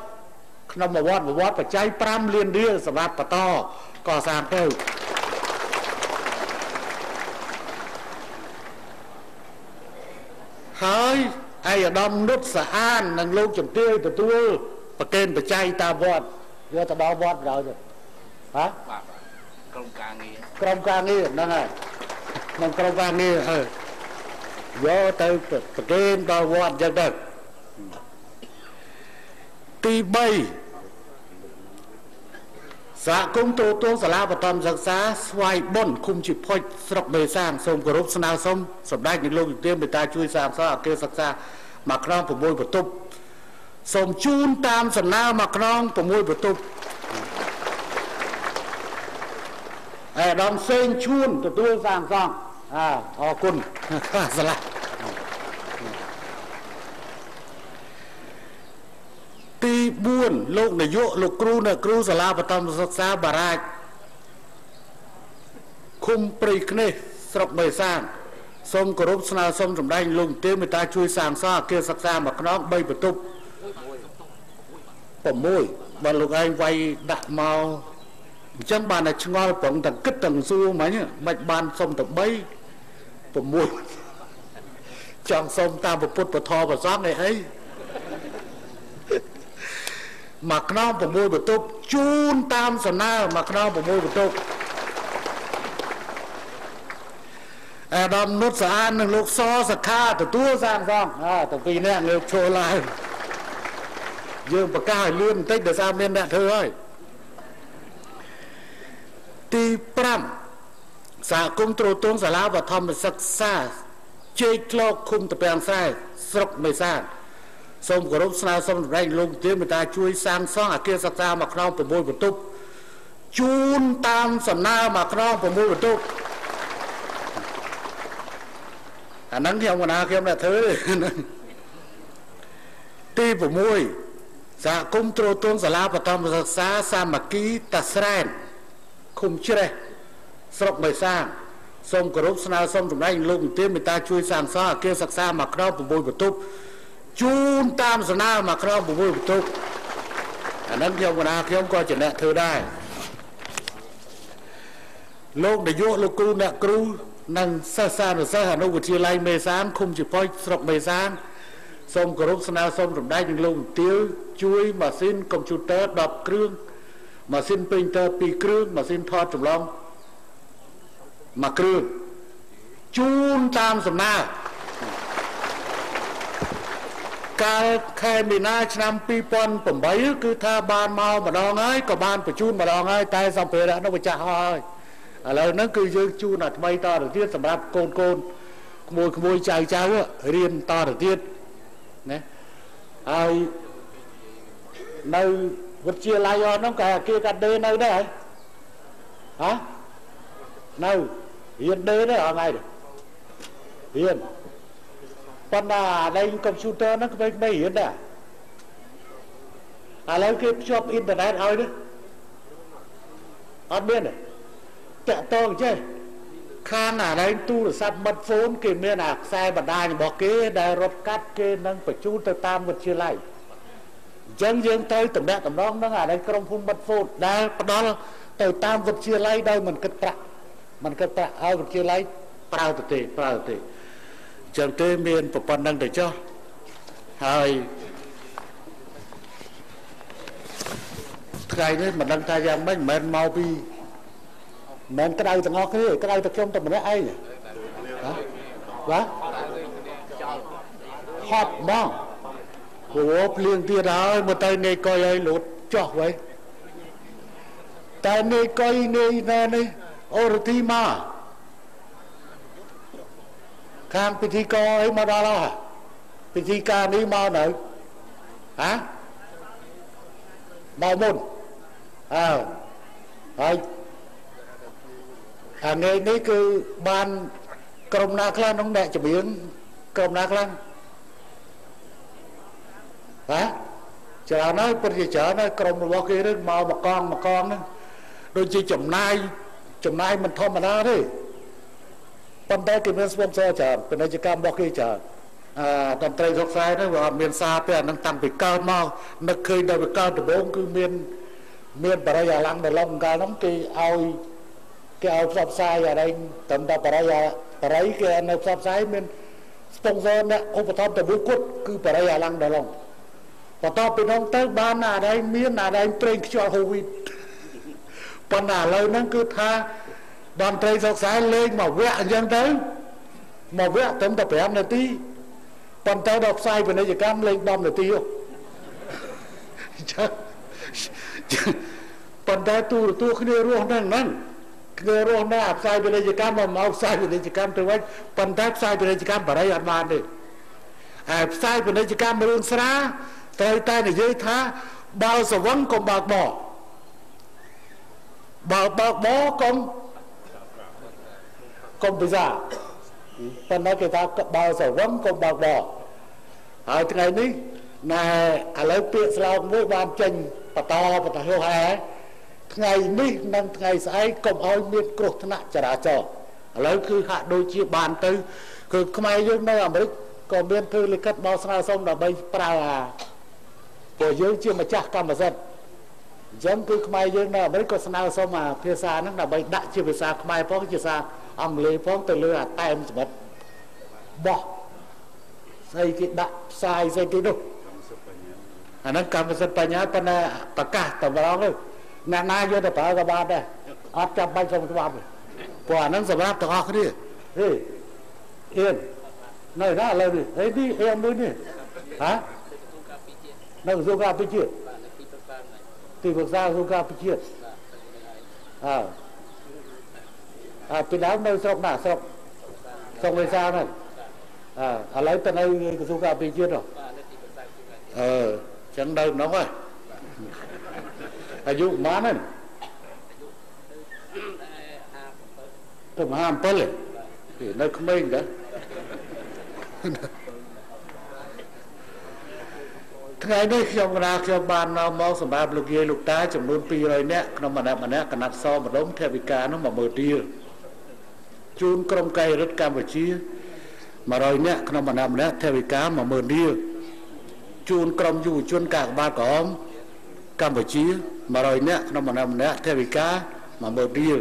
[SPEAKER 2] ក្នុងមួយវត្តបច្ច័យ5លានរៀលសម្រាប់បន្តកសាងទៅហើយឯកឧត្តមនុតសាអាននិងលោកជំទាវទទួលប្រគេនបច្ច័យតាមវត្តយកទៅដល់វត្តដល់ទៅហ៎ក្រុមការងារហ្នឹងហើយក្នុងក្រុមការងារយកទៅប្រគេនដល់វត្តអញ្ចឹងទៅទី3សហគមន៍ទូទាំងសាលាបឋមសិក្សាស្វាយបុណ្យឃុំជីផុចស្រុកមេសានសូមគោរពស្នើសុំសម្ដេចនាយកលោកជំទាវមេត្តាជួយសាងសង់អគារសិក្សាមួយខ្នង6បន្ទប់សូមជូនតាមសំណើមួយខ្នង6បន្ទប់អាដាមសេងឈួនទទួលសាងសង់អរគុណស្លាទី4លោកនាយកលោកគ្រូអ្នកគ្រូសាលាបឋមសិក្សាបារាជឃុំព្រៃគ្នេះស្រុកមេសានសូមគោរពស្នើសុំសម្ដេចលោកទេមេត្តាជួយសាងសង់អគារសិក្សាមួយខ្នង3បន្ទប់6បើលោកឯងវាយដាក់មកអញ្ចឹងបានតែឆ្ងល់ប្រឹងតែគិតទាំងសួរមិញមិនបានសុំតែ3 6ចង់សុំតាមពុទ្ធពធប្រសងអីមួយខ្នង6បន្ទប់ជូនតាមសំណើមួយខ្នង6បន្ទប់អាដាមនុតសាអាននិងលោកសសខាទទួលសាងសង់ទាំងពីរនាក់លើកឈរឡើងយើងប្រកាសឲ្យលឿនបន្តិចដោយសារមានអ្នកធ្វើហើយទី5សហគមន៍ទ្រទងសាលាបឋមសិក្សាជ័យក្លោកឃុំតពាំងស្រែស្រុកមេសានសូមគោរពស្នើសុំសម្ដេចលោកទេមេត្តាជួយសាងសង់អគារសិក្សាមួយខ្នង6បន្ទប់ជូនតាមសំណើមួយខ្នង6បន្ទប់អាហ្នឹងខ្ញុំកណាខ្ញុំអ្នកធ្វើទី6សហគមន៍ទ្រទងសាលាបឋមសិក្សាសាមគ្គីតាស្រែនឃុំជ្រេះស្រុកមេសានសូមគោរពស្នើសុំសម្ដេចលោកទេមេត្តាជួយសាងសង់អគារសិក្សាមួយខ្នង6បន្ទប់ជូនតាមសំណើមួយខ្នង6បន្ទប់អាហ្នឹងខ្ញុំកណាខ្ញុំក៏ជាអ្នកធ្វើដែរលោកនាយកលោកគ្រូអ្នកគ្រូនិងសិស្សសានុសិស្សអនុវិទ្យាល័យមេសានឃុំជីផុចស្រុកមេសានសូមគោរពស្នើសុំសម្ដេចនឹងលោកទាវជួយម៉ាស៊ីនកុំព្យូទ័រ10គ្រឿង ម៉ាស៊ីនពេញតើ2គ្រឿងម៉ាស៊ីនថតចម្លងមួយគ្រឿងជូនតាមសំណើកាលខែមីនាឆ្នាំ2008គឺថាបានមកម្ដងហើយក៏បានបញ្ជូនម្ដងហើយតែសម្ភារៈនោះវាចាស់ហើយឥឡូវហ្នឹងគឺយើងជូនឲ្យថ្មីតទៅទៀតសម្រាប់កូនក្មួយចៅរៀនតទៅទៀតណាហើយនៅវិទ្យាល័យអស់ហ្នឹងក៏គេកាត់ដេរនៅដែរហ៎នៅរៀនដេរដែរអត់ថ្ងៃទេរៀនប៉ុន្តែលេងកុំព្យូទ័រហ្នឹងក្មេងៗរៀនដែរឥឡូវគេភ្ជាប់អ៊ីនធឺណិតឲ្យនេះអត់មានទេតាក់ទងចេះខាងអានេះទូរស័ព្ទបិទហ្វូនគេមានអាខ្សែបណ្ដាញរបស់គេដែលរត់កាត់គេនឹងបញ្ជូនទៅតាមវិទ្យាល័យអញ្ចឹងយើងទៅតំណាក់តំណងនឹងអានេះក្រុមហ៊ុនបិទហ្វូនដែលផ្ដល់ទៅតាមវិទ្យាល័យដោយមិនគិតប្រាក់ឲ្យវិទ្យាល័យប្រើទៅទេអញ្ចឹងទេមានប្រព័ន្ធនឹងទៅចុះហើយថ្ងៃនេះមិនដឹងថាយ៉ាងម៉េចមិនមែនមកពីមិនក្តៅទាំងអស់គ្នាក្តៅតែខ្ញុំតែម្នាក់ឯងបាទហត់មកព្រោះភ្លៀងទៀតហើយមកទៅនេកុយឲ្យលូតចុះໄວតែនេកុយនេះណែនេះអូរទីមកខាងពិធីករអីមកដល់ហើយពិធីការនេះមកនៅមកមុនហើយអាថ្ងៃនេះគឺបានក្រុមណាខ្លះក្នុងអ្នកចម្រៀងក្រុមណាខ្លះច្រើនហើយពិតជាច្រើនហើយក្រុមរបស់គេនឹងមកមកកងហ្នឹងដូចជាចំណាយមិនធម្មតាទេប៉ុន្តែគេមានស្ពងសច្រើនពាណិជ្ជកម្មរបស់គេច្រើនតន្ត្រីសុខសាយហ្នឹងវាអត់មានសារទេអាហ្នឹងតាំងពីកើតមកនឹកឃើញដល់វាកើតដំបូងគឺមានបរិយាឡំដល់ឡងកាលហ្នឹងគេឲ្យផ្សព្វផ្សាយអានេះតាមដល់បរិយាគេនៅផ្សព្វផ្សាយមានស្ពងសអ្នកឧបត្ថម្ភទៅមួយគត់គឺបរិយាឡំដល់ឡងបន្ទាប់ពីនោះទៅបានអានេះមានអានេះប្រេងខ្យល់ហូវីតប៉ុន្តែឥឡូវហ្នឹងគឺថាតន្ត្រីសុខសាយលេងមកវគ្គអញ្ចឹងទៅមកវគ្គត្រឹមតែ5នាទីប៉ុន្តែដល់ផ្សាយពាណិជ្ជកម្មលេង10នាទីប៉ុន្តែទូរទស្សន៍គ្នារស់ហ្នឹងគ្នារស់ណាផ្សាយពាណិជ្ជកម្មមកផ្សាយពាណិជ្ជកម្មទៅវិញប៉ុន្តែផ្សាយពាណិជ្ជកម្មបរិយាអត់បានទេហើយផ្សាយពាណិជ្ជកម្មរឿងស្រាត្រូវតែនិយាយថាបើស្វឹងកុំបើកបោបើបើកបោកុំពិសាប៉ុន្តែគេថាបើស្វឹងកុំបើកបោហើយថ្ងៃនេះណែឥឡូវពាក្យស្លោកមួយបានចេញបន្តហោហែថ្ងៃនេះនិងថ្ងៃស្អែកកុំឲ្យមានគ្រោះថ្នាក់ចរាចរណ៍ឥឡូវគឺហាក់ដូចជាបានទៅគឺខ្មែរយើងនៅអាមេរិកក៏មានធ្វើលិខិតមកស្នើសុំដើម្បីប្រើព្រោះយើងជាម្ចាស់កម្មសិទ្ធិអញ្ចឹងគឺខ្មែរយើងនៅអាមេរិកក៏ស្នើសុំអាភាសាហ្នឹងដើម្បីដាក់ជាភាសាខ្មែរផងជាភាសាអង់គ្លេសផងទៅលើអាតែមសម្បត្តិបោះស្អីគេដាក់ផ្សាយស្អីគេនោះអាហ្នឹងកម្មសិទ្ធិបញ្ញាប៉ុន្តែប្រកាសតែម្ដងទៅអ្នកណាយកទៅប្រើក៏បានដែរអត់ចាំបាច់សុំច្បាប់ទេព្រោះអាហ្នឹងសម្រាប់ទាំងអស់គ្នាអេអៀននៅណាឥឡូវនេះអីនេះអៀនមួយនេះនៅក្រសួងការពារជាតិទីប្រឹក្សាក្រសួងការពារជាតិពីដើមនៅស្រុកណាស្រុកវេសាហ្នឹងឥឡូវទៅនៅក្រសួងការពារជាតិហ៎ចឹងនៅនោះហ៎អាយុប៉ុន្មានហ្នឹងទៅមហា7នៅក្មេងដែរថ្ងៃនេះខ្ញុំបាននាំមកសម្រាប់លោកយាយលោកតាចំនួន200នាក់ក្នុងម្នាក់កណាត់សម្ដុំថវិកានោះ10000រៀលជូនក្រុមកៃរិទ្ធកម្ពុជា100នាក់ក្នុងម្នាក់ថវិកា10000រៀលជូនក្រុមយុវជនកាកបាទក្រហមកម្ពុជា100នាក់ក្នុងម្នាក់ថវិកា10000រៀល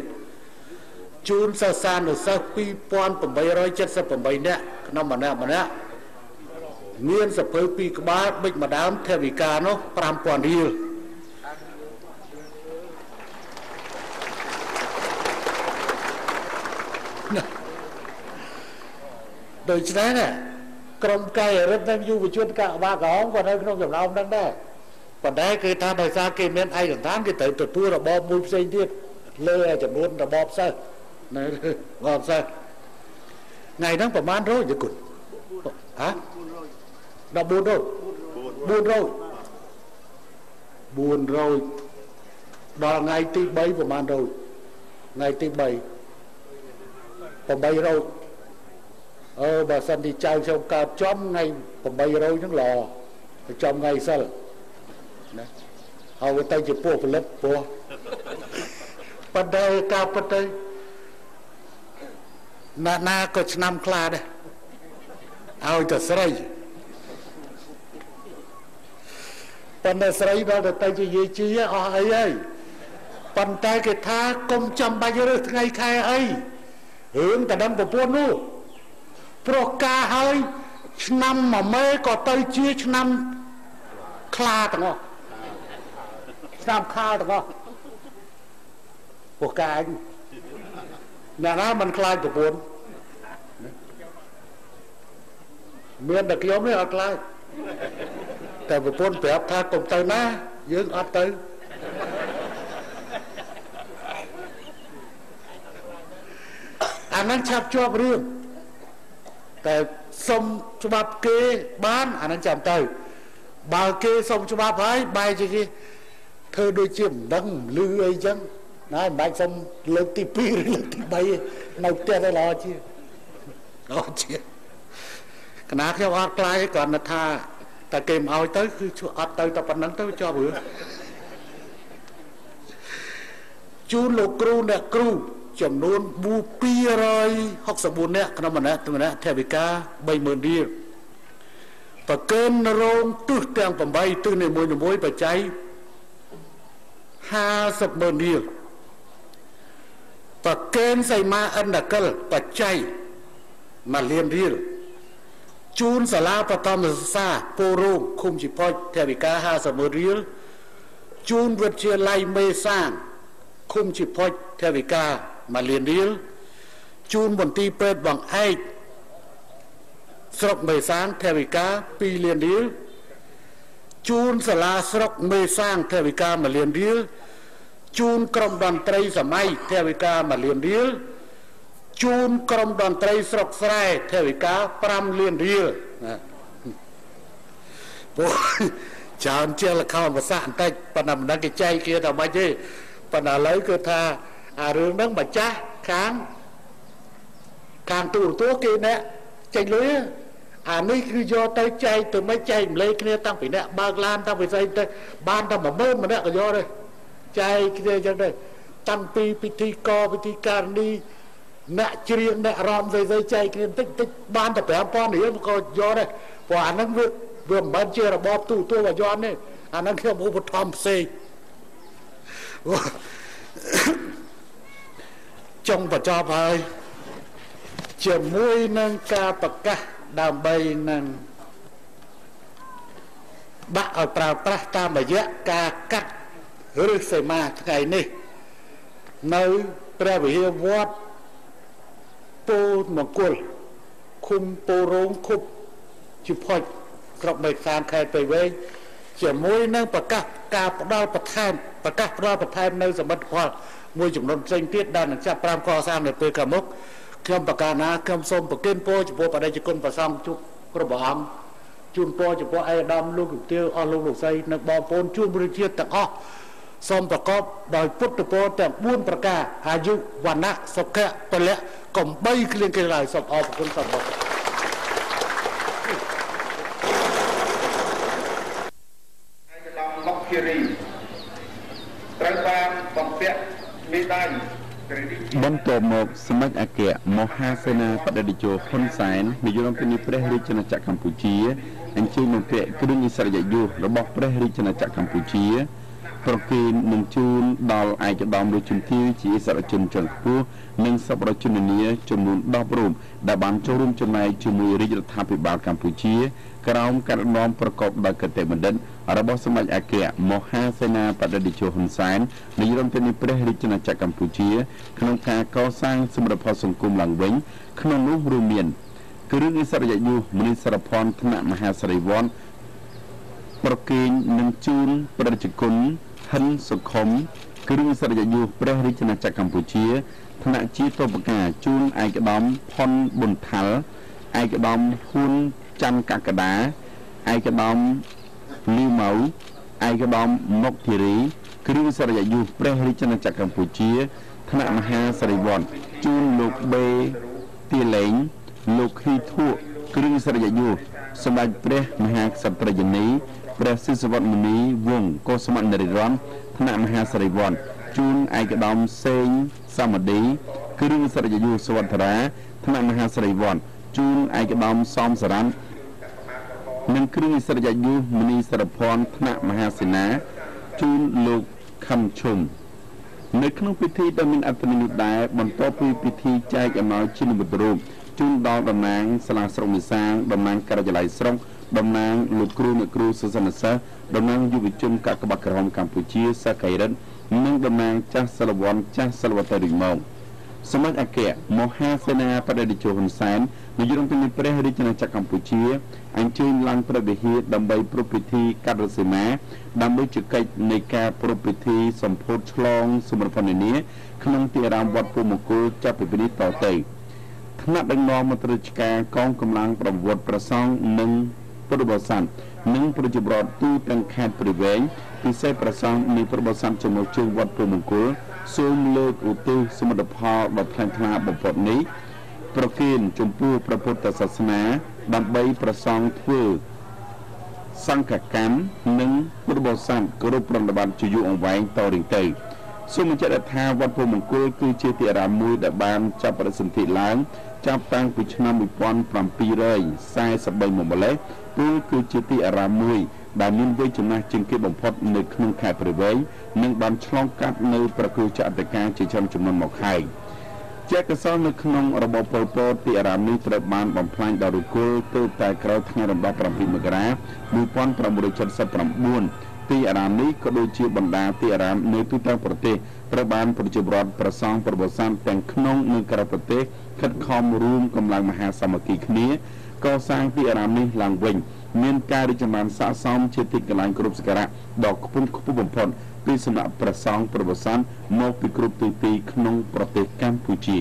[SPEAKER 2] ជូនសិស្សានុសិស្ស2878នាក់ក្នុងម្នាក់មានសភៅ2ក្បាលបិចម្ដាមថវិកានោះ5000រៀល ដូច្នេះណាក្រុមកាយរដ្ឋនិងយុវជនកាកបាទក្រហមក៏នៅក្នុងចំណោមហ្នឹងដែរប៉ុន្តែគឺថាដោយសារគេមានឯកសណ្ឋានគេត្រូវទទួលរបបមួយផ្សេងទៀតលើចំនួនរបបសិស្សនៅរបបសិស្សថ្ងៃហ្នឹងប្រហែល100យគុណហ៎1400ដល់ថ្ងៃទី3ប្រហែល100ថ្ងៃទី3 800បើសិនទីចៅខ្ញុំកើតចំថ្ងៃ800ហ្នឹងល្អចំថ្ងៃសិលណាហើយទៅជាពួកផលិតព្រោះប៉ុន្តែការពិតទៅណាក៏ឆ្នាំខ្លាដែរឲ្យតែស្រីប៉ុន្តែស្រីដល់ទៅជាយាយជីអស់អីហើយប៉ុន្តែគេថាកុំចាំបាច់រើសថ្ងៃខែអីរឿងតែដឹងប្រពន្ធនោះព្រោះការហើយឆ្នាំមួយមេក៏ទៅជាឆ្នាំខ្លាទាំងអស់ឆ្នាំខាលទាំងអស់ពួកកាយអ្នកណាមិនខ្លាចប្រពន្ធមានតែខ្ញុំនេះអត់ខ្លាចតែប្រពន្ធប្រាប់ថាកុំទៅណាយើងអត់ទៅអាហ្នឹងឆាប់ជាប់រឿងតែសុំច្បាប់គេបានអាហ្នឹងចាំទៅបើគេសុំច្បាប់ហើយបែរជាគេធ្វើដូចជាមិនដឹងលឺអីចឹងណាមិនបាច់សុំលើកទី2ឬលើកទី3នៅផ្ទះទៅល្អជាកណាខ្ញុំអត់ខ្លាចគ្រាន់តែថាតែគេមិនឲ្យទៅគឺអត់ទៅតែប៉ុណ្្នឹងទៅជាប់រឿងជូនលោកគ្រូអ្នកគ្រូចំនួន264នាក់ក្នុងម្នាក់ថវិកា 30000 រៀលប្រកេនរោងទិសទាំង8ទិសនីមួយបច្ច័យ 50,000 រៀលប្រកេនសីមាអន្តកិលបច្ច័យ 1 លានរៀលជូនសាលាបឋមសិក្សាពូរោងឃុំជីផុចថវិកា 50,000 រៀលជូនវិទ្យាល័យមេសាងឃុំជីផុចថវិកា 1 លានរៀលជូនមន្ទីរពេទ្យបង្អែកស្រុកមេសាងថវិកា 2 លានរៀលជូនសាលាស្រុកមេសាងថវិកា 1 លានរៀលជូនក្រុមតន្ត្រីសម័យថវិកា 1 លានរៀលជូនក្រុមតន្ត្រីស្រុកស្រែថវិកា 5 លានរៀលពួកច្រើនជាលខោភាសាបន្តិចប៉ុន្តែមិនដឹងគេចែកគេថាម៉េចទេប៉ុន្តែឥឡូវគឺថាអារឿងហ្នឹងម្ចាស់ខាងទូរទស្សន៍គេអ្នកចេញលុយអានេះគឺយកទៅចែកទៅមិនចែកម្លេចគ្នាតាំងពីអ្នកបើកឡានតាំងពីស្អីទៅបានតែ10000ម្នាក់ក៏យកដែរចែកគ្នាអញ្ចឹងដែរតាំងពីពិធីករពិធីការនីអ្នកច្រៀងអ្នករំស្អីចែកគ្នាតិចបានតែ 5000 រៀលក៏យកដែរព្រោះអាហ្នឹងវាមិនមែនជារបបទូទៅឲ្យយកទេអាហ្នឹងខ្ញុំឧបត្ថម្ភផ្សេងចុងបញ្ចប់ហើយជាមួយនឹងការប្រកាសដើម្បីនឹងដាក់ឲ្យប្រើប្រាស់តាមរយៈការកាត់ឬសីមាថ្ងៃនេះនៅព្រះវិហារវត្តពូមង្គលឃុំពូរោងឃុំជីផុចស្រុកមេសានខេត្តព្រៃវែងជាមួយនឹងប្រកាសការផ្ដល់បន្ថែមនៅសមិទ្ធផលមួយចំនួនផ្សេងទៀតដែលនឹងចាប់5កសាងនៅពេលខាងមុខខ្ញុំប្រកាសណាខ្ញុំសូមប្រគិនពរចំពោះបដិជគុណព្រះសង្ឃជប់គ្រប់ព្រះអង្គជូនពរចំពោះឯកឧត្តមលោកជំទាវអស់លោកលោកស្រីនិងបងប្អូនជួនពលជាតិទាំងអស់សូមប្រកបដោយពុទ្ធពរទាំង4ប្រការអាយុវណ្ណៈសុខៈពលៈកំបីគ្លៀងគ្លាឡើយសូមអរគុណសូមអរគុណ
[SPEAKER 3] មកគិរីត្រូវបានបំពាក់មេដាយ
[SPEAKER 1] បន្ទាប់មកសមាជអគ្គមហាសេនាបតីតេជោហ៊ុនសែននាយករដ្ឋមន្ត្រីព្រះរាជាណាចក្រកម្ពុជាអញ្ជើញបំពាក់គ្រឿងឥស្សរិយយសរបស់ព្រះរាជាណាចក្រកម្ពុជា ប្រគេននឹងជូនដល់ឯកឧត្តមលោកជំទាវជាអិសរាជជនជាន់ខ្ពស់និងសប្បុរសជននានាចំនួន10រូបដែលបានចូលរួមចំណែកជាមួយរាជរដ្ឋាភិបាលកម្ពុជាក្រោមការដឹកនាំប្រកបដោយគតិបណ្ឌិតរបស់សម្ដេចអគ្គមហាសេនាបតីតេជោហ៊ុនសែននាយរដ្ឋមន្ត្រីព្រះរាជាណាចក្រកម្ពុជាក្នុងការកសាងសមត្ថភាពសង្គមឡើងវិញក្នុងនោះរួមមានគ្រឿងឥស្សរិយយសមនីសរភ័ណ្ឌថ្នាក់មហាសិរីវ័នប្រគេននឹងជូនប្រជាជនហិនសុខុមគ្រឿងឥស្សរិយយសព្រះរាជាណាចក្រកម្ពុជាថ្នាក់ជាតបការជូនឯកឧត្តមផុនប៊ុនថាល់ឯកឧត្តមហ៊ុនច័ន្ទកក្កដាឯកឧត្តមលីម៉ៅឯកឧត្តមមុកធីរីគ្រឿងឥស្សរិយយសព្រះរាជាណាចក្រកម្ពុជាថ្នាក់មហាសិរីវ័នជូនលោកបេទីលេងលោកហ៊ីធួគ្រឿងឥស្សរិយយសសម្ដេចព្រះមហាក្សត្រយនីព្រះសិសវត្តមុនីវង្សកុសុមនរិរ័នថ្នាក់មហាសិរីវ័នជូនឯកឧត្តមសេងសមឌីគ្រឿងឥស្សរិយយសសវត្ថរាថ្នាក់មហាសិរីវ័នជូនឯកឧត្តមសំសរ៉ាន់និងគ្រឿងឥស្សរិយយសមនីសរភ័ណ្ឌថ្នាក់មហាសេនាជូនលោកខំឈុំនៅក្នុងពិធីដ៏មានអត្ថន័យដែរបន្ទាប់ពីពិធីចែកអំណោយជានិមិត្តរូបជូនដល់តំណាងសាលាស្រុកនិសាងតំណាងការិយាល័យស្រុកតំណាងលោកគ្រូអ្នកគ្រូសិស្សនិស្សិតតំណាងយុវជនកាកបាទក្រហមកម្ពុជាសាកៃរិននិងតំណាងចាស់សិលវ័នចាស់សិលវត្តរីម៉ោងសម្ដេចអគ្គមហាសេនាបតីតេជោហ៊ុនសែននាយករដ្ឋមន្ត្រីព្រះរាជាណាចក្រកម្ពុជាអញ្ជើញឡើងព្រះវិហារដើម្បីប្រពៃពិធីកាត់រសីមាដើម្បីជាកិច្ចនៃការប្រពៃពិធីសម្ពោធឆ្លងសមរភនានាក្នុងទីអារាមវត្តពុទ្ធមង្គលចាប់ពីពេលនេះតទៅថ្នាក់ដឹកនាំមន្ត្រីរាជការកងកម្លាំងប្រវត្តិប្រសង់និងពុទ្ធបរិស័ទនិងប្រជាពលរដ្ឋទូទាំងខេត្តព្រៃវែងពិសេសប្រសង់នៃពុទ្ធបរិស័ទចំណុចជើងវត្តពុទ្ធមង្គលសូមលើកឧទ្ទិសសមិទ្ធផលដ៏ថ្លៃថ្លាបំផុតនេះប្រគេនចំពោះព្រះពុទ្ធសាសនាដើម្បីប្រសង់ធ្វើសង្ឃកម្មនិងពុទ្ធបរិស័ទគោរពប្រណិប័តជាយូរអង្វែងតរៀងទៅសូមបញ្ជាក់ថាវត្តពុទ្ធមង្គលគឺជាទីអារាមមួយដែលបានចាប់ប្រសិទ្ធិឡើងចាប់តាំងពីឆ្នាំ1743មកម្លេះព្រោះគឺជាទីអារាមមួយដែលមានវ័យចំណាស់ជាងគេបំផុតនៅក្នុងខេត្តព្រៃវែងនិងបានឆ្លងកាត់នៅប្រគល់ចក្រការជាច្រើនចំនួនមកហើយជាកសលនៅក្នុងរបបប៉ុលពតទីអារាមនេះត្រូវបានបំផ្លាញដោយរុក្ខទើបតែក្រោយថ្ងៃរំដោះ7មករា1979ទីអារាមនេះក៏ដូចជាបណ្ដាទីអារាមនៅទូទាំងប្រទេសត្រូវបានប្រជាពលរដ្ឋប្រសង់ប្រវត្តិសាស្ត្រទាំងក្នុងនិងក្រៅប្រទេសខិតខំរួមកម្លាំងមហាសាមគ្គីគ្នាកសាងទីអារាមនេះឡើងវិញមានការរីកចម្រើនស័ក្តិសមជាទីកន្លែងគោរពសក្ការៈដ៏ខ្ពង់ខ្ពស់បំផុតពីសំណាក់ព្រះសង្ឃប្រវត្តិសាស្ត្រមកពីគ្រប់ទិសទីក្នុងប្រទេសកម្ពុជា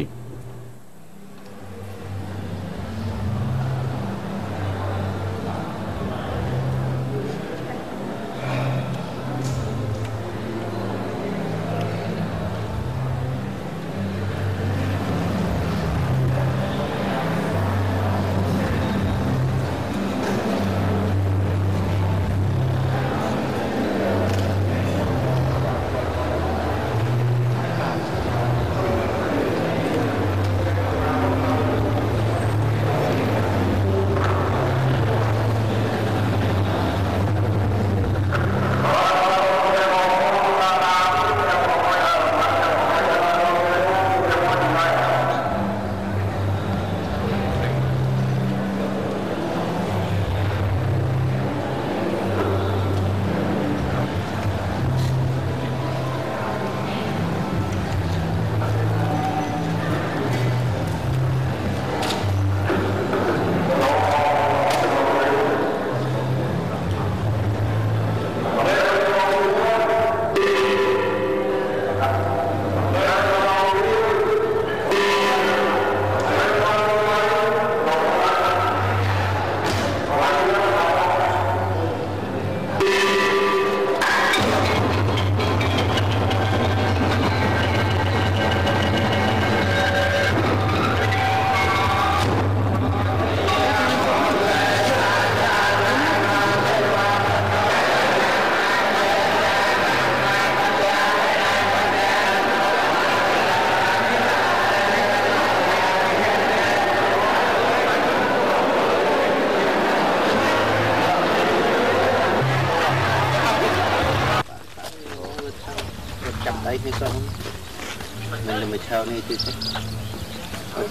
[SPEAKER 4] mà chào này thì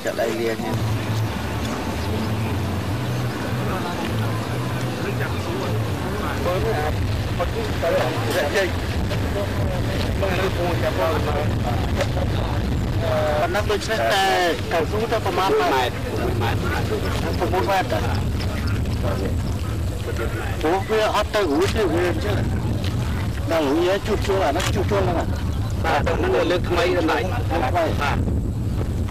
[SPEAKER 4] chợ đây liền nha nó tôi sẽ cầu xuống cho công an này không muốn quen rồi bố kia hot tay hú thì quyền chứ đang hú nhé chụp chua là nó chụp chua là nó lực mấy này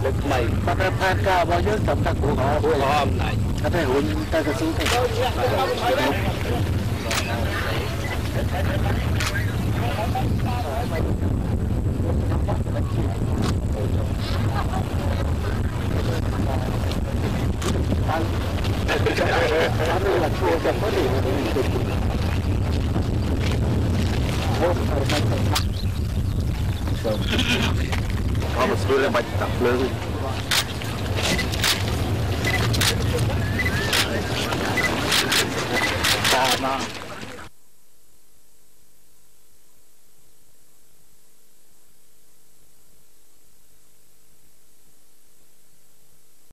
[SPEAKER 4] lực mấy bắt ra pha cao bao nhiêu tầm tắc của họ này có thể hú tay cái xuống thì có một số bạch tập lớn ta nó